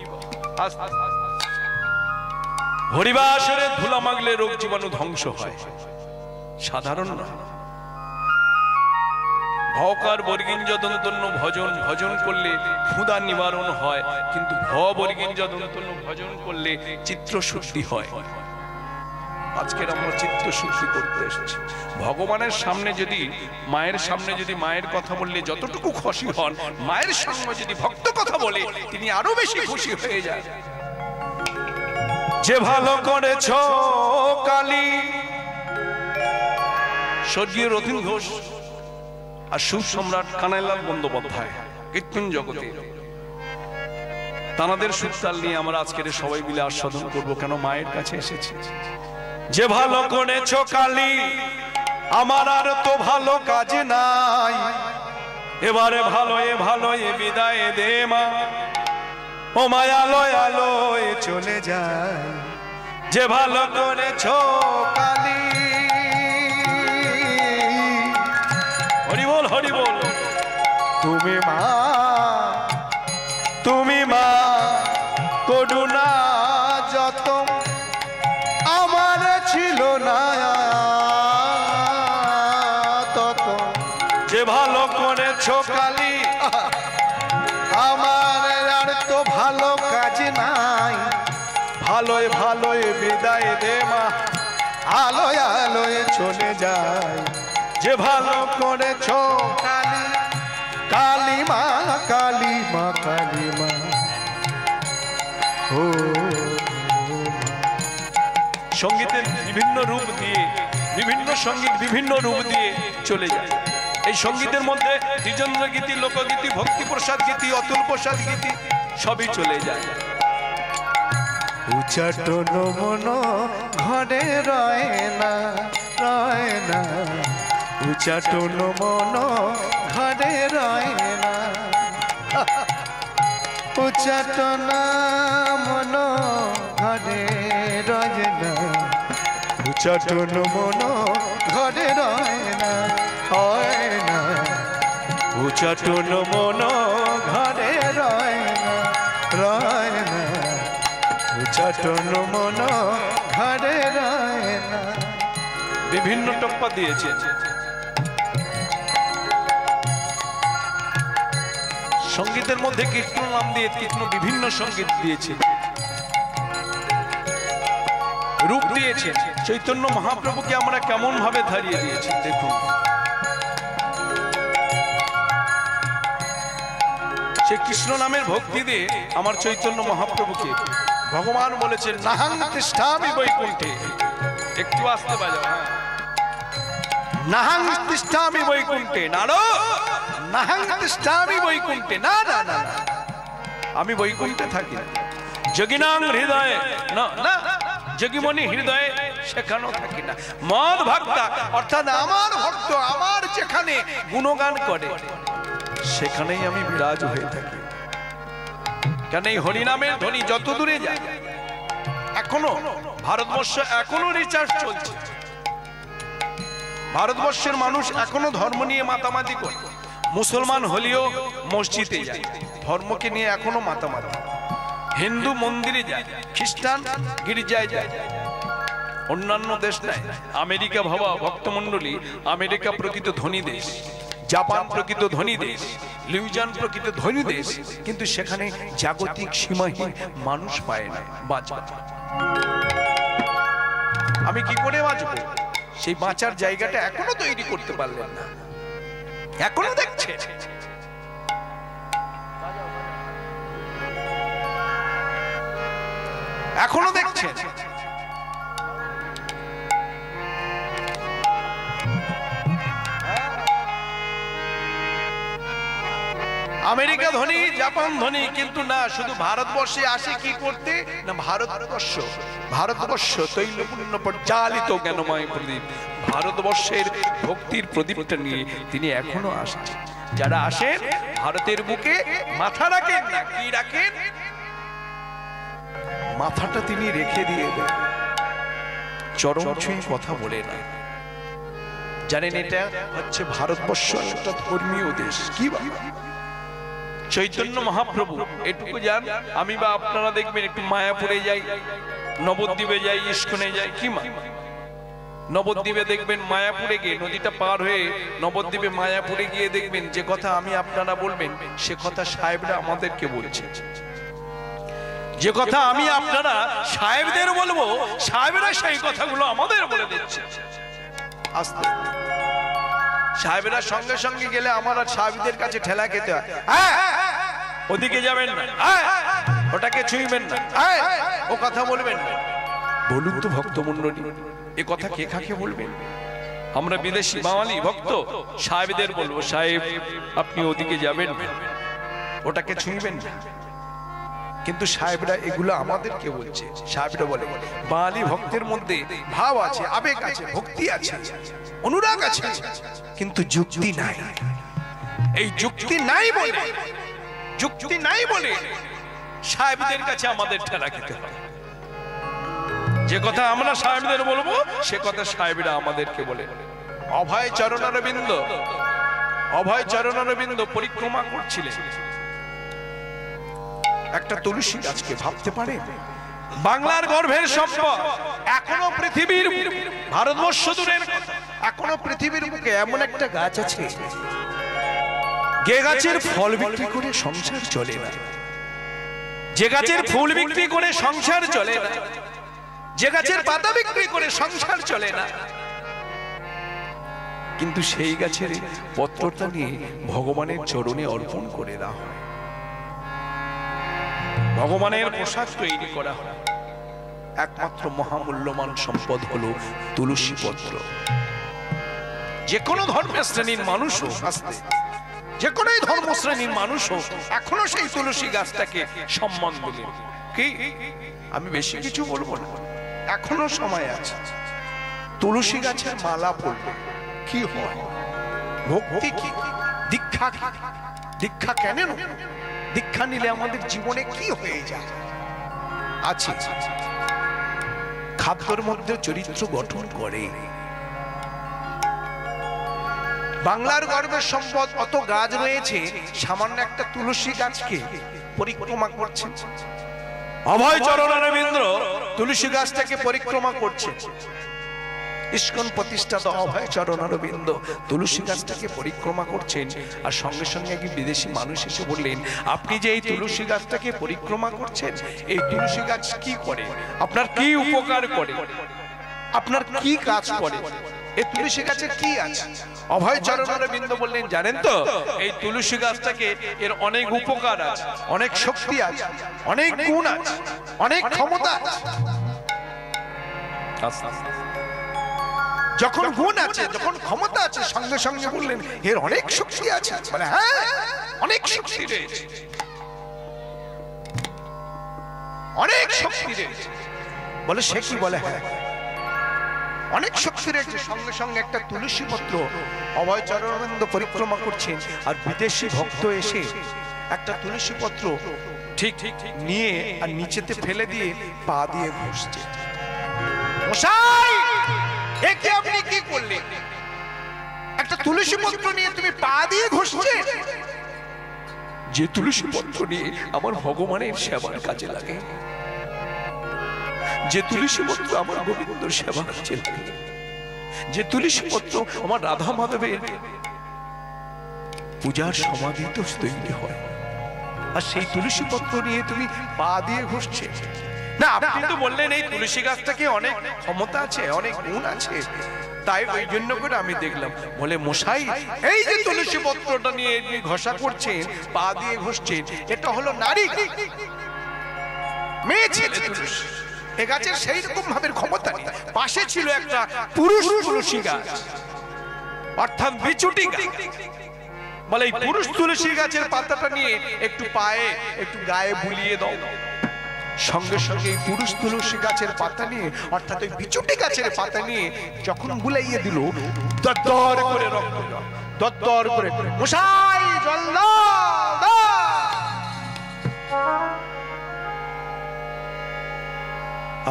হরিবাসরের ধুলা মাগলে রোগ জীবাণু ধ্বংস হয়, সাধারণ না। ভকার বর্গিঞ্জ দন্তন্য ভজন, ভজন করলে ক্ষুধা নিবারণ হয়, কিন্তু ভ বর্গিঞ্জ দন্তন্য ভজন করলে চিত্র শুদ্ধি হয়। আজকের আমরা চিত্ত শুদ্ধি করতে এসেছি। ভগবানের সামনে যদি, মায়ের সামনে যদি মায়ের কথা বললে যতটুকু খুশি হন, মায়ের সঙ্গে যদি ভক্ত কথা বলে তিনি আরো বেশি খুশি হয়ে যায়। যে ভালো করেছ কালী, স্বর্গীয় রথীন ঘোষ আর সুর সম্রাট কানাইলাল বন্দ্যোপাধ্যায় কীর্তন জগতে তানাদের সুরতাল নিয়ে আমরা আজকের সবাই মিলে আস্বাদন করব, কেন মায়ের কাছে এসেছি। যে ভালো করেছো কালী, আমার আর তো ভালো কাজ নাই, এবারে ভালো এ বিদায় দে মা, ও মায় আলোয় আলোয় চলে যায়। যে ভালো করেছো কালী, হরি বল হরি বল। তুমি মা করুণা যত আমার ছিল না তত, যে ভালো করেছো কালী, আমার আর তো ভালো কাজ নাই, ভালোয় বিদায় দে মা, আলোয় আলোয় চলে যায়। যে ভালো করেছো কালী, কালী মা কালী মা কালী মা, ও সঙ্গীতের বিভিন্ন রূপ দিয়ে, বিভিন্ন সঙ্গীত বিভিন্ন রূপ দিয়ে চলে যায়। এই সঙ্গীতের মধ্যে দ্বিজেন্দ্র গীতি, লোকগীতি, ভক্তি প্রসাদ গীতি, অতুল প্রসাদ গীতি সবই চলে যায়। উচ্চাটন মন ঘরে রয় না, উচ্চাটন মন ঘরে রয় না, উচ্চাটন মন ঘরে রয় না, উচ্চাটন মন ঘরে রয় না, হয় না, উচ্চাটন মন ঘরে রয় না, উচ্চাটন মন ঘরে রয় না। বিভিন্ন টপ্পা দিয়েছে। সঙ্গীতের মধ্যে কীর্তন নাম দিয়ে কীর্তন বিভিন্ন সঙ্গীত দিয়েছে, রূপ দিয়েছে। চৈতন্য মহাপ্রভুকে আমরা কেমন ভাবে ধারিয়ে দিয়েছি দেখুন। সে কৃষ্ণ নামের ভক্তি দিয়ে আমার চৈতন্য মহাপ্রভুকে ভগবান বলেছেন নাহং তিষ্ঠামি বৈকুণ্ঠে। একটু আসতে বাজাও, নাহং তিষ্ঠামি বৈকুণ্ঠে, নাহং তিষ্ঠামি বৈকুণ্ঠে, না না না, আমি বৈকুণ্ঠে থাকি না। যোগিনাং হৃদয়ে না, যোগীমণি হৃদয়ে সেখানেও থাকি না। মদ ভক্তা অর্থাৎ আমার ভক্ত আমার যেখানে গুণগান করে সেখানেই আমি বিরাজ হয়ে থাকি। কেন এই হরিনামের ধ্বনি যত দূরে যায়, এখনো ভারতবর্ষ এখনো রিচার্জ চলছে। ভারতবর্ষের মানুষ এখনো ধর্ম নিয়ে মাতামাতি করে। মুসলমান হলেও মসজিদে যায়, ধর্মকে নিয়ে এখনো মাতামাতি। হিন্দু মন্দিরে যায়, খ্রিস্টান গির্জায় যায়। অন্যান্য দেশ নাই। আমেরিকা ভাবা ভক্তমন্ডলী, আমেরিকা প্রকৃত ধনী দেশ, জাপান প্রকৃত ধনী দেশ, লিউজান প্রকৃত ধনী দেশ, কিন্তু সেখানে জাগতিক সীমাহীন মানুষ পায় না বাঁচা। আমি কি করে বাঁচব? সেই বাঁচার জায়গাটা এখনো তৈরি করতে পারলেন না। এখনো দেখছে, এখনো দেখছে। আমেরিকা ধনী, জাপান ধনী, কিন্তু না, শুধু ভারতবর্ষে আসে কি করতে না, ভারতবর্ষ তৈলপূর্ণ পর্যালিত জ্ঞানময় প্রদীপ, ভারতবর্ষের ভক্তির প্রদীপটা নিয়ে তিনি এখনো আসছেন। যারা আসেন ভারতের বুকে মাথা রাখেন না, কি রাখেন? মাথাটা তিনি রেখে দিয়ে দেন, চরম ছুঁয়ে কথা বলে না। জানেন এটা হচ্ছে ভারতবর্ষ একটা ধর্মীয় দেশ। কি চৈতন্য মহাপ্রভু এটুকু যান, আমি বা আপনারা দেখবেন একটু মায়াপুরে যাই, নবদ্বীপে যাই, ইস্কনে যাই, কি মা নবদ্বীপে দেখবেন, মায়াপুরে গিয়ে নদীটা পার হয়ে নবদ্বীপে মায়াপুরে গিয়ে দেখবেন যে কথা আমি আপনারা বলবেন সে কথা সাহেবরা আমাদেরকে বলছে। যে কথা আমি আপনারা সাহেবদের বলবো, সাহেবরা সেই কথাগুলো আমাদের বলে দিচ্ছে। আস্তে সাহেবরা সঙ্গে সঙ্গে গেলে আমার আর সাহেবদের কাছে ঠেলা খেতে হয়। ওদিকে যাবেন না, ওটাকে ছুঁইবেন না, ও কথা বলবেন না। বলুন তো ভক্তমণ্ডলী, এ কথা কে কাকে বলবেন? আমরা বিদেশি বাঙালি ভক্ত সাহেবদের বলবো, সাহেব আপনি ওদিকে যাবেন না, ওটাকে ছুঁইবেন না। কিন্তু সাহেবরা এগুলো আমাদেরকে বলছে। সাহেবরা বলে বাঙালি ভক্তের মধ্যে ভাব আছে, আবেগ আছে, ভক্তি আছে, অনুরাগ আছে, কিন্তু যুক্তি নাই। এই যুক্তি নাই বলে সাহেবদের কাছে আমাদের ঠেলা খেতে হয়। যে কথা আমরা সাহেবদের বলবো সে কথা সাহেবরা আমাদেরকে বলে। অভয় চরণারবিন্দ পরিক্রমা করছিলেন একটা তুলসী গাছকে। ভাবতে পারে বাংলার গর্ভের সম্পদ, এখনো পৃথিবীর, ভারতবর্ষ দূরের, এখনো পৃথিবীর বুকে এমন একটা গাছ আছে যে গাছের ফল বিক্রি করে সংসার চলে না, যে গাছের ফুল বিক্রি করে সংসার চলে না, যে গাছের পাতা বিক্রি করে সংসার চলে না, কিন্তু সেই গাছের পত্রটা নিয়ে ভগবানের চরণে অর্পণ করে দেওয়া হয়। ভগবানের প্রসাদ তৈরি করা হয়। একমাত্র মহামূল্যবান সম্পদ হলো তুলসী পত্র। যে কোনো ধর্মের শ্রেণীর মানুষ হোক, যে কোনো ধর্ম শ্রেণীর মানুষ হোক, এখনো সেই তুলসী গাছটাকে সম্মান দিলে কি, আমি বেশি কিছু বলবো না, এখনো সময় আছে। তুলসী গাছের মালা পড়বে কি হয়, ভক্তি কি, দীক্ষা কি, দীক্ষা কেন, দীক্ষা নিলে আমাদের জীবনে কি হয়ে যায় আছে। খাদ্যের মধ্যে চরিত্র গঠন করে। বাংলার গর্বের সম্পদ অত গাছ রয়েছে, সামান্য একটা তুলসী গাছকে পরিক্রমা করছে। অভয় চরণারবিন্দ তুলসী গাছটাকে পরিক্রমা করছে। ইস্কন প্রতিষ্ঠাতা অভয় চরণারবিন্দ তুলসী গাছটাকে পরিক্রমা করছেন। আর সঙ্গে সঙ্গে এক বিদেশি মানুষ এসে বললেন, আপনি যে এই তুলসী গাছটাকে পরিক্রমা করছেন, এই তুলসী গাছ কি করে, আপনার কি উপকার করে, আপনার কি কাজ করে, এই তুলসী গাছের কি আছে? অভয় চরণারবিন্দ বললেন, জানেন তো এই তুলসী গাছটাকে এর অনেক উপকার আছে, অনেক শক্তি আছে, অনেক গুণ আছে, অনেক ক্ষমতা আছে। যখন গুণ আছে, যখন ক্ষমতা আছে, সঙ্গে সঙ্গে বললেন এর অনেক শক্তি আছে। বলে হ্যাঁ, অনেক শক্তি রয়েছে, অনেক শক্তি রয়েছে। বলে সে কি? বলে হ্যাঁ, অনেক শক্তি রয়েছে। সঙ্গে সঙ্গে একটা তুলসী পত্র অভয় চরণারবিন্দ পরিক্রমা করছেন, আর বিদেশি ভক্ত এসে একটা তুলসী পত্র ঠিক নিয়ে আর নিচেতে ফেলে দিয়ে পা দিয়ে ঘষছে। মশাই, একে আপনি কি করলেন? একটা তুলসী পত্র নিয়ে তুমি পা দিয়ে ঘষছে? যে তুলসী পত্র নিয়ে আমার ভগবানের সেবার কাজে লাগে, যে তুলসী পত্র আমার গোবিন্দর সেবা কাজে লাগে, যে তুলসী পত্র আমার রাধা মাধবের পূজার সমাধি তো তৈরি হয়, আর সেই তুলসী পত্র নিয়ে তুমি পা দিয়ে ঘষছে? না, আপনি তো বললেন এই তুলসী গাছটাকে অনেক ক্ষমতা আছে, অনেক গুণ আছে, তাই ওই জন্য করে আমি দেখলাম। বলে মশাই, এই যে তুলসী পত্রটা নিয়ে ঘষা করছেন, পা দিয়ে ঘষছেন, এটা হলো নারী, মেয়ে ছেলে তুলসী। এ গাছের সেই রকম ভাবে ক্ষমতা নেই। পাশে ছিল একটা পুরুষ তুলসী গাছ, অর্থাৎ বিচুটি গাছ। বলে এই পুরুষ তুলসী গাছের পাতাটা নিয়ে একটু পায়ে একটু গায়ে বুলিয়ে দাও। সঙ্গে সঙ্গে এই পুরুষ তুলসী গাছের পাতা নিয়ে, অর্থাৎ ওই বিচুটি গাছের পাতা নিয়ে যখন বুলাইয়ে দিল, দরদর করে রক্ত, দরদর করে, মশাই জল দাও।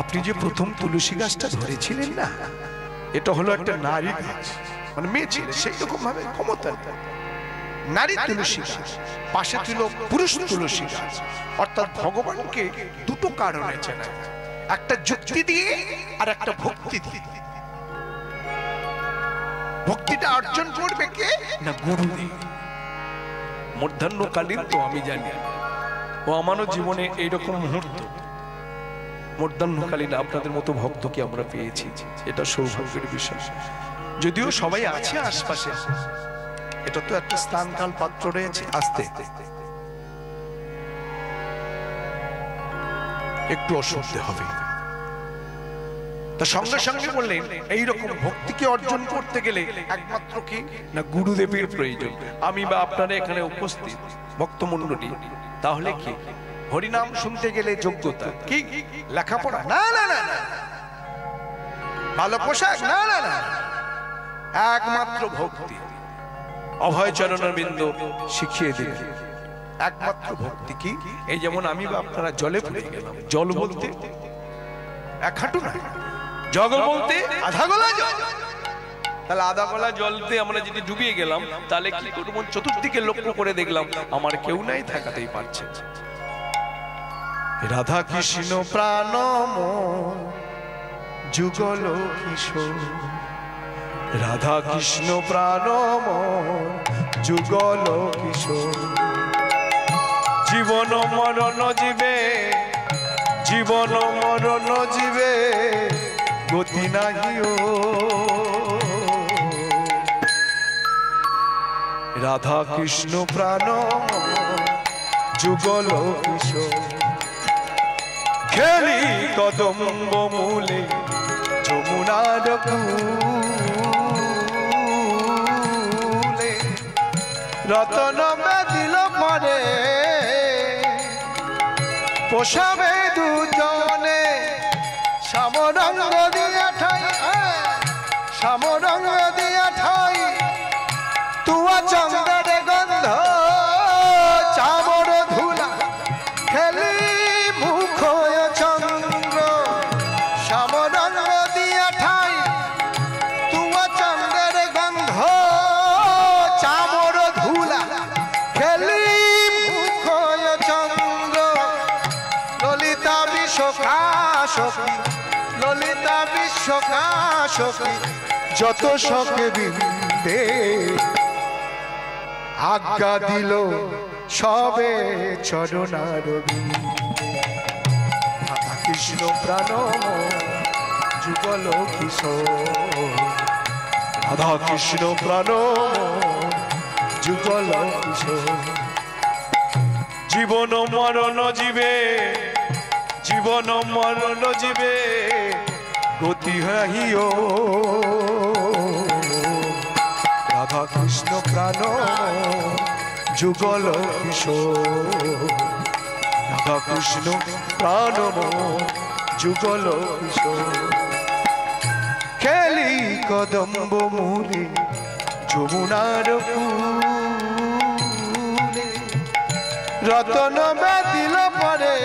আপনি যে প্রথম তুলসী গাছটা ধরেছিলেন না, এটা হলো একটা নারী গাছ, মানে মেয়ে ছেলে সেই রকম ভাবে ক্ষমতা। নারী তুলসী গাছ, পাশে ছিল পুরুষ তুলসী গাছ, অর্থাৎ ভগবানকে দুটো কারণে চেনা, একটা যুক্তি দিয়ে আর একটা ভক্তি দিয়ে। ভক্তিটা অর্জন করবে কে না? গুরু দিয়ে। মধ্যাহ্নকালীন তো আমি জানি, ও আমারও জীবনে এইরকম মুহূর্ত মধ্যাহ্নকালীন আপনাদের মতো ভক্তকে আমরা পেয়েছি, এটা সৌভাগ্যের বিষয়। যদিও সবাই আছে আশপাশে, এটা তো একটা স্থান কাল পাত্র রয়েছে, আস্তে একটু অসুবিধে হবে। তা সঙ্গে সঙ্গে বললেন এইরকম ভক্তিকে অর্জন করতে গেলে একমাত্র কি না গুরুদেবের প্রয়োজন। আমি বা আপনারা এখানে উপস্থিত ভক্তমণ্ডলী, তাহলে কি হরিনাম শুনতে গেলে যোগ্যতা কি, লেখাপড়া না না না না, ভালো পোশাক না না না, একমাত্র ভক্তি। অভয় চরণারবিন্দ শিখিয়ে দিলেন একমাত্র ভক্তি কি। এই যেমন আমি বা আপনারা জলে পড়ে গেলাম, জল বলতে এক হাঁটু না, জল বলতে আধা গলা জল। তাহলে আধা গলা জলতে আমরা যদি ডুবিয়ে গেলাম তাহলে কি করব? চতুর্দিকে লক্ষ্য করে দেখলাম আমার কেউ নাই, থাকাতেই পারছে। রাধা কৃষ্ণ প্রাণ মন যুগল কিশোর, রাধা কৃষ্ণ প্রাণ মন যুগল কিশোর। জীবন মরণ জীবে, জীবন মরণ জীবে গতি নাহিও। রাধা কৃষ্ণ প্রাণ যুগল কিশোর, খেলি কদম্ব মূলে যমুনার কূলে। রতন দিল পরে পোষাবে দুজনে, শ্যামরঙ্গ দিয়া ঠাই, শ্যামরঙ্গ দিয়া ঠাই। তুয়া চন্দ্রের গন্ধ চামর ধুলা, খেলি মুখ চন্দ্র। শ্যামরঙ্গ দিয়া ঠাই, তুয়া চন্দ্রের গন্ধ চামর ধুলা, খেলি মুখ চন্দ্র। ললিতা বিশ্বকাশী, ললিতা বিশ্বকাশী, যত শোকে বিন্দে আজ্ঞা দিল সবে চরণার বিন্দে। রাধা কৃষ্ণ প্রাণ যুগল কিশোর, রাধা কৃষ্ণ প্রাণ যুগল কিশোর। জীবন মরণ জীবে, জীবন মরণ জীবে গতি হাহিও। রাধা কৃষ্ণ প্রাণ যুগল কিশোর, রাধা কৃষ্ণ প্রাণ যুগল কিশোর। খেলি কদম্ব মূলে যমুনার কূলে। রতন দিল পরে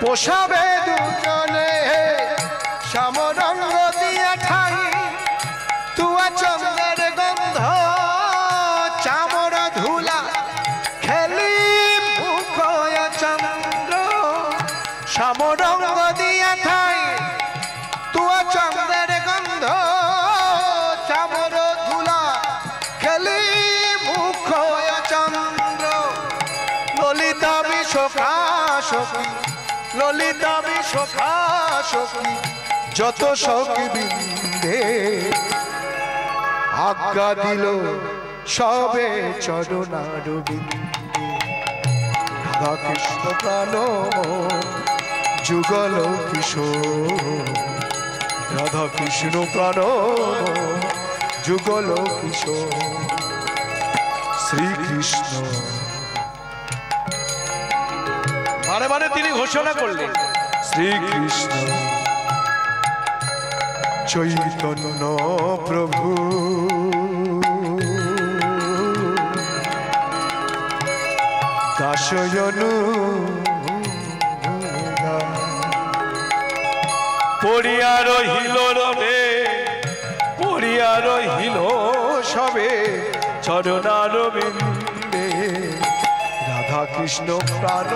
পোষাবে দুজনে, শ্যামরঙ্গ দিয়া ঠাই। তুয়া চন্দ্রের গন্ধ চামর ধুলা, খেলি মুখ চন্দ্র। শ্যামরঙ্গ দিয়া ঠাই, তুয়া চন্দ্রের গন্ধ চামর ধুলা, খেলি মুখ চন্দ্র। ললিতা বিশ্বকাশী, ললিতা বিশ্বকাশী, যত শোক বিন্দে আজ্ঞা দিল সবে চরণার বিন্দে। রাধা কৃষ্ণ প্রাণ যুগল কিশোর, রাধা কৃষ্ণ প্রাণ যুগল কিশোর। শ্রীকৃষ্ণ বারে বারে তিনি ঘোষণা করলেন, শ্রীকৃষ্ণ চৈতন্য প্রভু দাসয়নু পড়িয়া রহিল রবে, পড়িয়া রহিল সবে চরণার বিন্দে। রাধা কৃষ্ণ প্রাণ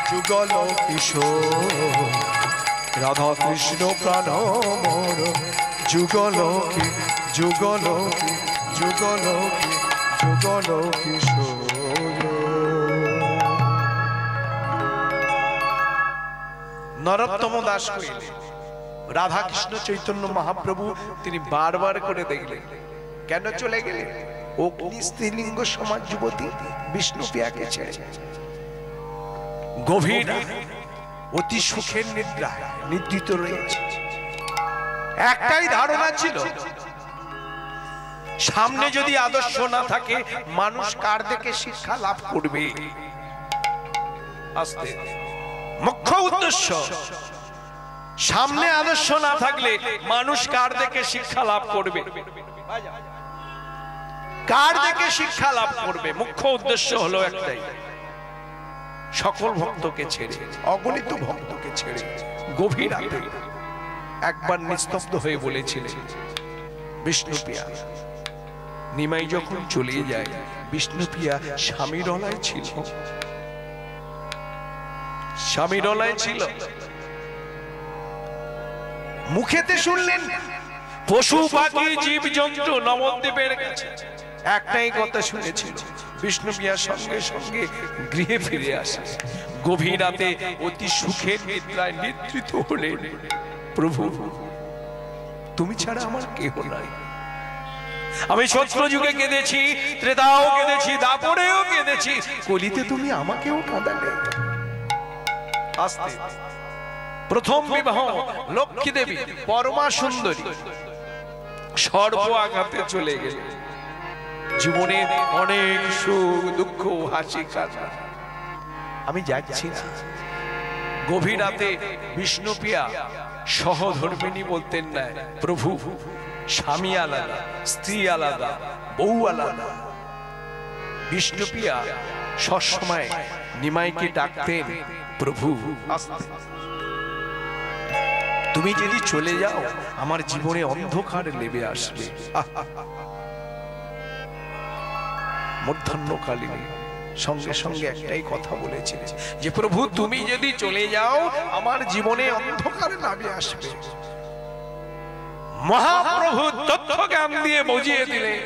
যুগল কিশোর, রাধা কৃষ্ণ প্রাণ যুগল কি, যুগল কি, যুগল কি, যুগল কিশোর। নরোত্তম দাস কইলেন, রাধা কৃষ্ণ চৈতন্য মহাপ্রভু তিনি বারবার করে দেখলেন, কেন চলে গেলেন? অগ্নি স্ত্রীলিঙ্গ সমাজ যুবতী বিষ্ণুপ্রিয়াকে ছেড়ে গভীর অতি সুখের নিদ্রা নিদ্রিত রয়েছে। একটাই ধারণা ছিল, সামনে যদি আদর্শ না থাকে মানুষ কার দেখে শিক্ষা লাভ করবে? আস্তে, মুখ্য উদ্দেশ্য, সামনে আদর্শ না থাকলে মানুষ কার দেখে শিক্ষা লাভ করবে? কার দেখে শিক্ষা লাভ করবে? মুখ্য উদ্দেশ্য হলো একটাই, সকল ভক্তকে ছেড়ে, অগণিত ভক্তকে ছেড়ে গভীর রাতে একবার নিস্তব্ধ হয়ে বলেছিলেন, বিষ্ণুপ্রিয়া নিমাই যখন চলে যায়, বিষ্ণুপ্রিয়া স্বামীর অলায় ছিল, স্বামীর অলায় ছিল। মুখেতে শুনলেন পশু পাখি জীব জন্তু নবদ্বীপের কাছে একটাই কথা শুনেছিল, বিষ্ণুপ্রিয়া সঙ্গে সঙ্গে গৃহে ফিরে আসে। গভীর রাতে অতি সুখের নিদ্রায় নিদ্রিত হলেন, প্রভু তুমি ছাড়া আমার কেহ নাই। আমি সত্য যুগে কেঁদেছি, ত্রেতাও কেঁদেছি, দাপরেও কেঁদেছি, কলিতে তুমি আমাকেও কাঁদালে। আস্তে, প্রথম বিবাহ লক্ষ্মী দেবী পরমা সুন্দরী সর্ব আঘাতে চলে গেল। জীবনে অনেক সুখ দুঃখ হাসি কান্না, আমি যাচ্ছি না। গভীর রাতে বিষ্ণুপ্রিয়া সহধর্মিণী বলতেন না, প্রভু স্বামী আলাদা, স্ত্রী আলাদা, বউ আলাদা। বিষ্ণুপ্রিয়া সবসময় নিমাইকে ডাকতেন, প্রভু তুমি যদি চলে যাও আমার জীবনে অন্ধকার নেমে আসবে। মধ্যাহ্নকালীন সঙ্গে সঙ্গে একটাই কথা বলেছিলেন যে, প্রভু তুমি যদি চলে যাও আমার জীবনে অন্ধকার নামে আসবে। মহাপ্রভু তথ্য জ্ঞান দিয়ে বুঝিয়ে দিলেন,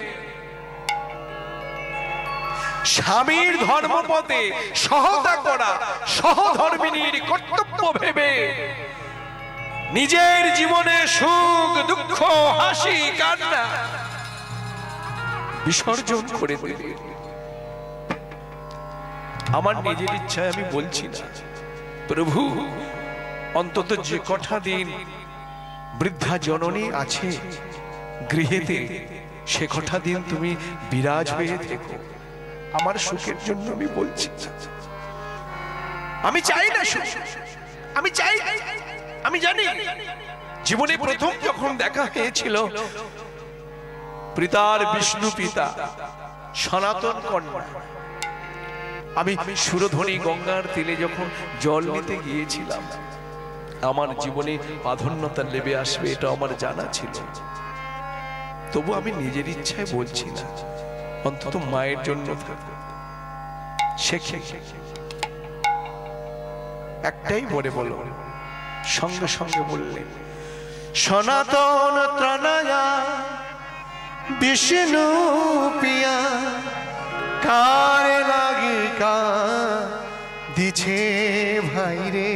স্বামীর ধর্মপথে সহতা করা সহধর্মিণীর কর্তব্য ভেবে নিজের জীবনে সুখ দুঃখ হাসি কান্না বিসর্জন করে দিলেন। আমার নিজের ইচ্ছায় আমি বলছি না, প্রভু অন্তত যে কটা দিন বৃদ্ধা জননী আছে গৃহেতে, সে কটা দিন তুমি বিরাজ হয়ে থেকো, আমার সুখের জন্য আমি বলছি। আমি চাই না সুখ, আমি চাই, আমি জানি জীবনে প্রথম যখন দেখা হয়েছিল পিতার বিষ্ণু পিতা সনাতন কন্যা, আমি সুরধ্বনি গঙ্গার তীরে যখন জল নিতে গিয়েছিলাম, আমার জীবনে প্রাধান্যতা নেমে আসবে এটা আমার জানা ছিল। তবু আমি নিজের ইচ্ছায় বলছি না, অন্তত মায়ের জন্য শেখে একটাই বলে বলো, সঙ্গে সঙ্গে বললেন, সনাতন ত্রাণায়া বিষ্ণু পিয়া কার লাগি দিছে ভাই রে,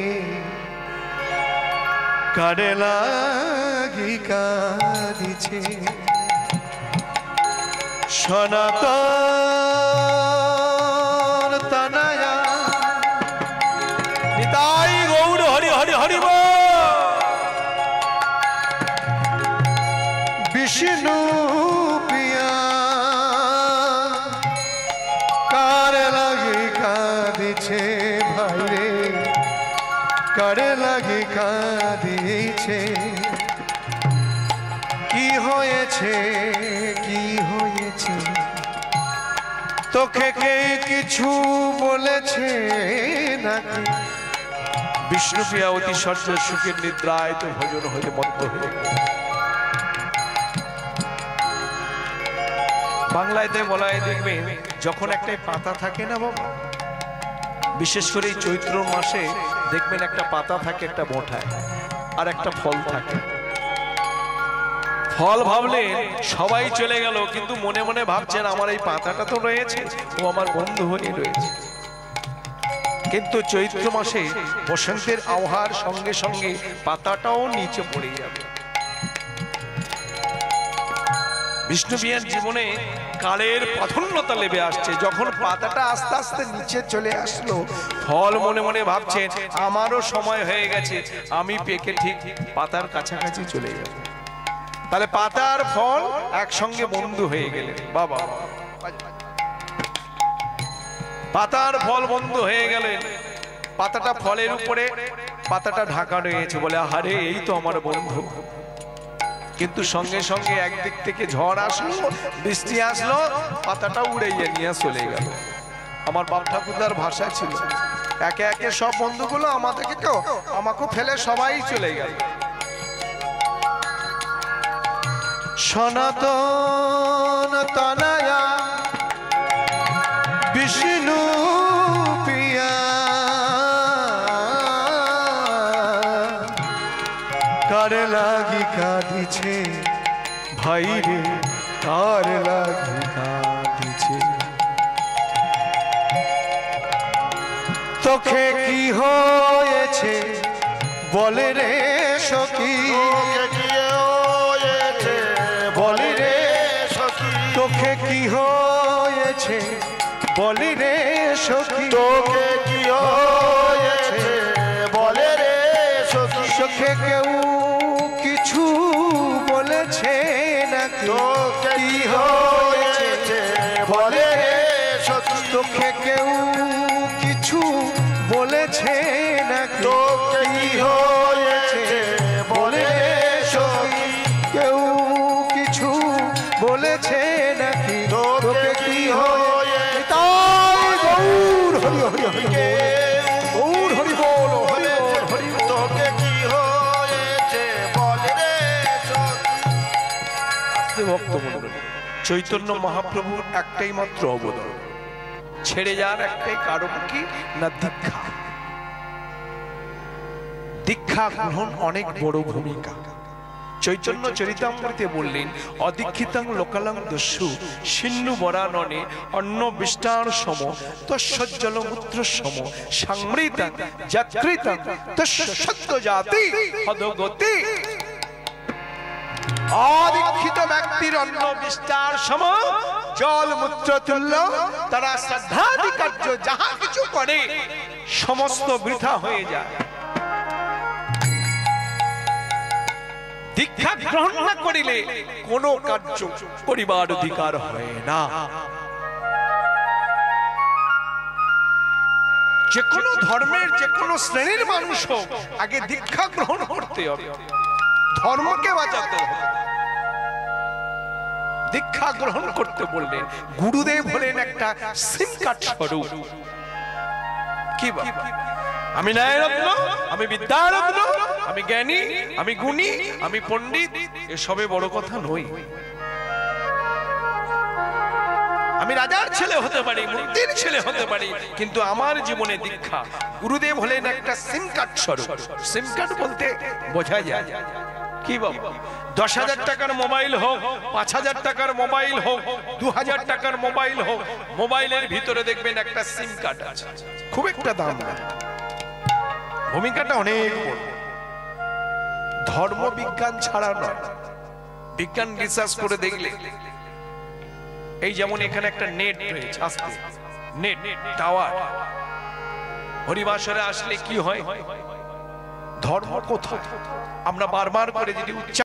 কার লাগি দিছে। সনাতন ত্রাণায়া নিতাই গৌর হরি হরি হরি বিষ্ণু পিয়া কার লাগে কাঁদিছে ভাই রে, কার লাগে কাঁদিছে। কি হয়েছে কি হয়েছে, তোকে কে কিছু বলেছে নাকি? বিষ্ণুপ্রিয়া অতি সহ্য সুখের নিদ্রায় তো ভজন হয়ে মত্ত হয়ে গেল। বাংলাতে বলা হয়, দেখবে যখন একটা পাতা থাকে না বাবা, বিশেষ করে এই চৈত্র মাসে দেখবেন একটা পাতা থাকে একটা মোটায়, আর একটা ফল থাকে। ফল ভাবলে সবাই চলে গেল, কিন্তু মনে মনে ভাবছেন আমার এই পাতাটা তো রয়েছে, ও আমার বন্ধু হয়ে রয়েছে। কিন্তু চৈত্র মাসে বসন্তের আবহাওয়ার সঙ্গে সঙ্গে পাতাটাও নিচে পড়ে যাবে। বিষ্ণুপ্রিয়ার জীবনে কালের প্রাধান্যতা লেবে আসছে। যখন পাতাটা আস্তে আস্তে নিচে চলে আসলো, ফল মনে মনে ভাবছেন আমারও সময় হয়ে গেছে, আমি পেকে ঠিক পাতার কাছাকাছি চলে যাব। তাহলে পাতার ফল একসঙ্গে বন্ধু হয়ে গেলেন। বাবা, পাতার ফল বন্ধু হয়ে গেলেন। পাতাটা ফলের উপরে পাতাটা ঢাকা রয়েছে, বলে আরে এই তো আমার বন্ধু। কিন্তু সঙ্গে সঙ্গে একদিক থেকে ঝড় আসলো, বৃষ্টি আসলো, পাতাটা উড়াইয়া নিয়ে চলে গেল। আমার বাপ ঠাকুরদার ভাষা ছিল, একে একে সব বন্ধুগুলো আমাকে ফেলে সবাই চলে গেল। সনাতন তনয়া বিষ্ণু প্রিয়া কার লাগি কাঁদিছে ভাই রে, কার লাগি কাঁদিছে। তোকে কি হয়েছে বলে রে সখী, বলি রে সখী, তোকে কি হয়েছে বলি রে সখী, তোকে কি হয়েছে বলে রে সখী, চোখে কেউ কিছু বলেছে নাকি, তোকে কি হয়েছে বলে রে সখী, তোকে কেউ কিছু বলেছে নাকি, তোকে কি হয়েছে বলে রে সখী, কেউ কিছু বলেছে নাকি, তোকে কি হয়েছে গৌর হরি হরি হরি গৌর হরি বল, হরি বল, হরি বল। তোকে কি হয়েছে বলে রে সখী। ভক্তমণ্ডলী, চৈতন্য মহাপ্রভুর একটাই মাত্র অবদান, ছেড়ে যাওয়ার একটাই কারণ কি না দীক্ষা। দীক্ষা গ্রহণ অনেক বড় ভূমিকা। চৈতন্য চরিতামৃতে বললেন, অদীক্ষিতাং লোকালং দস্যু সিন্ধু বরাননে অন্ন বিষ্টার সম তস্যজ্জলমূত্র সম সংমৃতাং যৎকৃতাং তস্য সত্য জাতি পদগতি। অদীক্ষিত ব্যক্তির অন্ন বিষ্টার সম জল মূত্র তুল্য, তারা শ্রদ্ধাদি কার্য যাহা কিছু করে সমস্ত বৃথা হয়ে যায়। দীক্ষা গ্রহণ না করিলে কোন কার্য করিবার অধিকার হয় না। যে কোনো ধর্মের যে কোনো শ্রেণীর মানুষ হোক, আগে দীক্ষা গ্রহণ করতে হবে, ধর্মকে বাঁচাতে হবে। দীক্ষা গ্রহণ করতে বললেন, গুরুদেব হলেন একটা সিম কার্ড স্বরূপ। কি আমি ন্যায়রত্ন, আমি বিদ্যারত্ন, আমি জ্ঞানী, আমি গুণী, আমি পণ্ডিত, এসবে বড় কথা নই। আমি রাজার ছেলে হতে পারি, মন্ত্রীর ছেলে হতে পারি, কিন্তু আমার জীবনে দীক্ষা। গুরুদেব হলেন একটা সিম কার্ড স্বরূপ। সিম কার্ড বলতে বোঝা যায় কি বাবা, 10,000 টাকার মোবাইল হোক, 5,000 টাকার মোবাইল হোক, 2,000 টাকার মোবাইল হোক, মোবাইলের ভিতরে দেখবেন একটা সিম কার্ড আছে, খুব একটা দাম না, ভূমিকাটা অনেক বড়। ধর্ম বিজ্ঞান ছাড়া নয়, বিজ্ঞান রিসার্চ করে দেখলে, এই যেমন এখানে একটা নেট রয়েছে, আস্তে নেট টাওয়ার, হরিবাসরে আসলে কি হয়, ধর্ম কোথায় আমরা বারবার করে যদি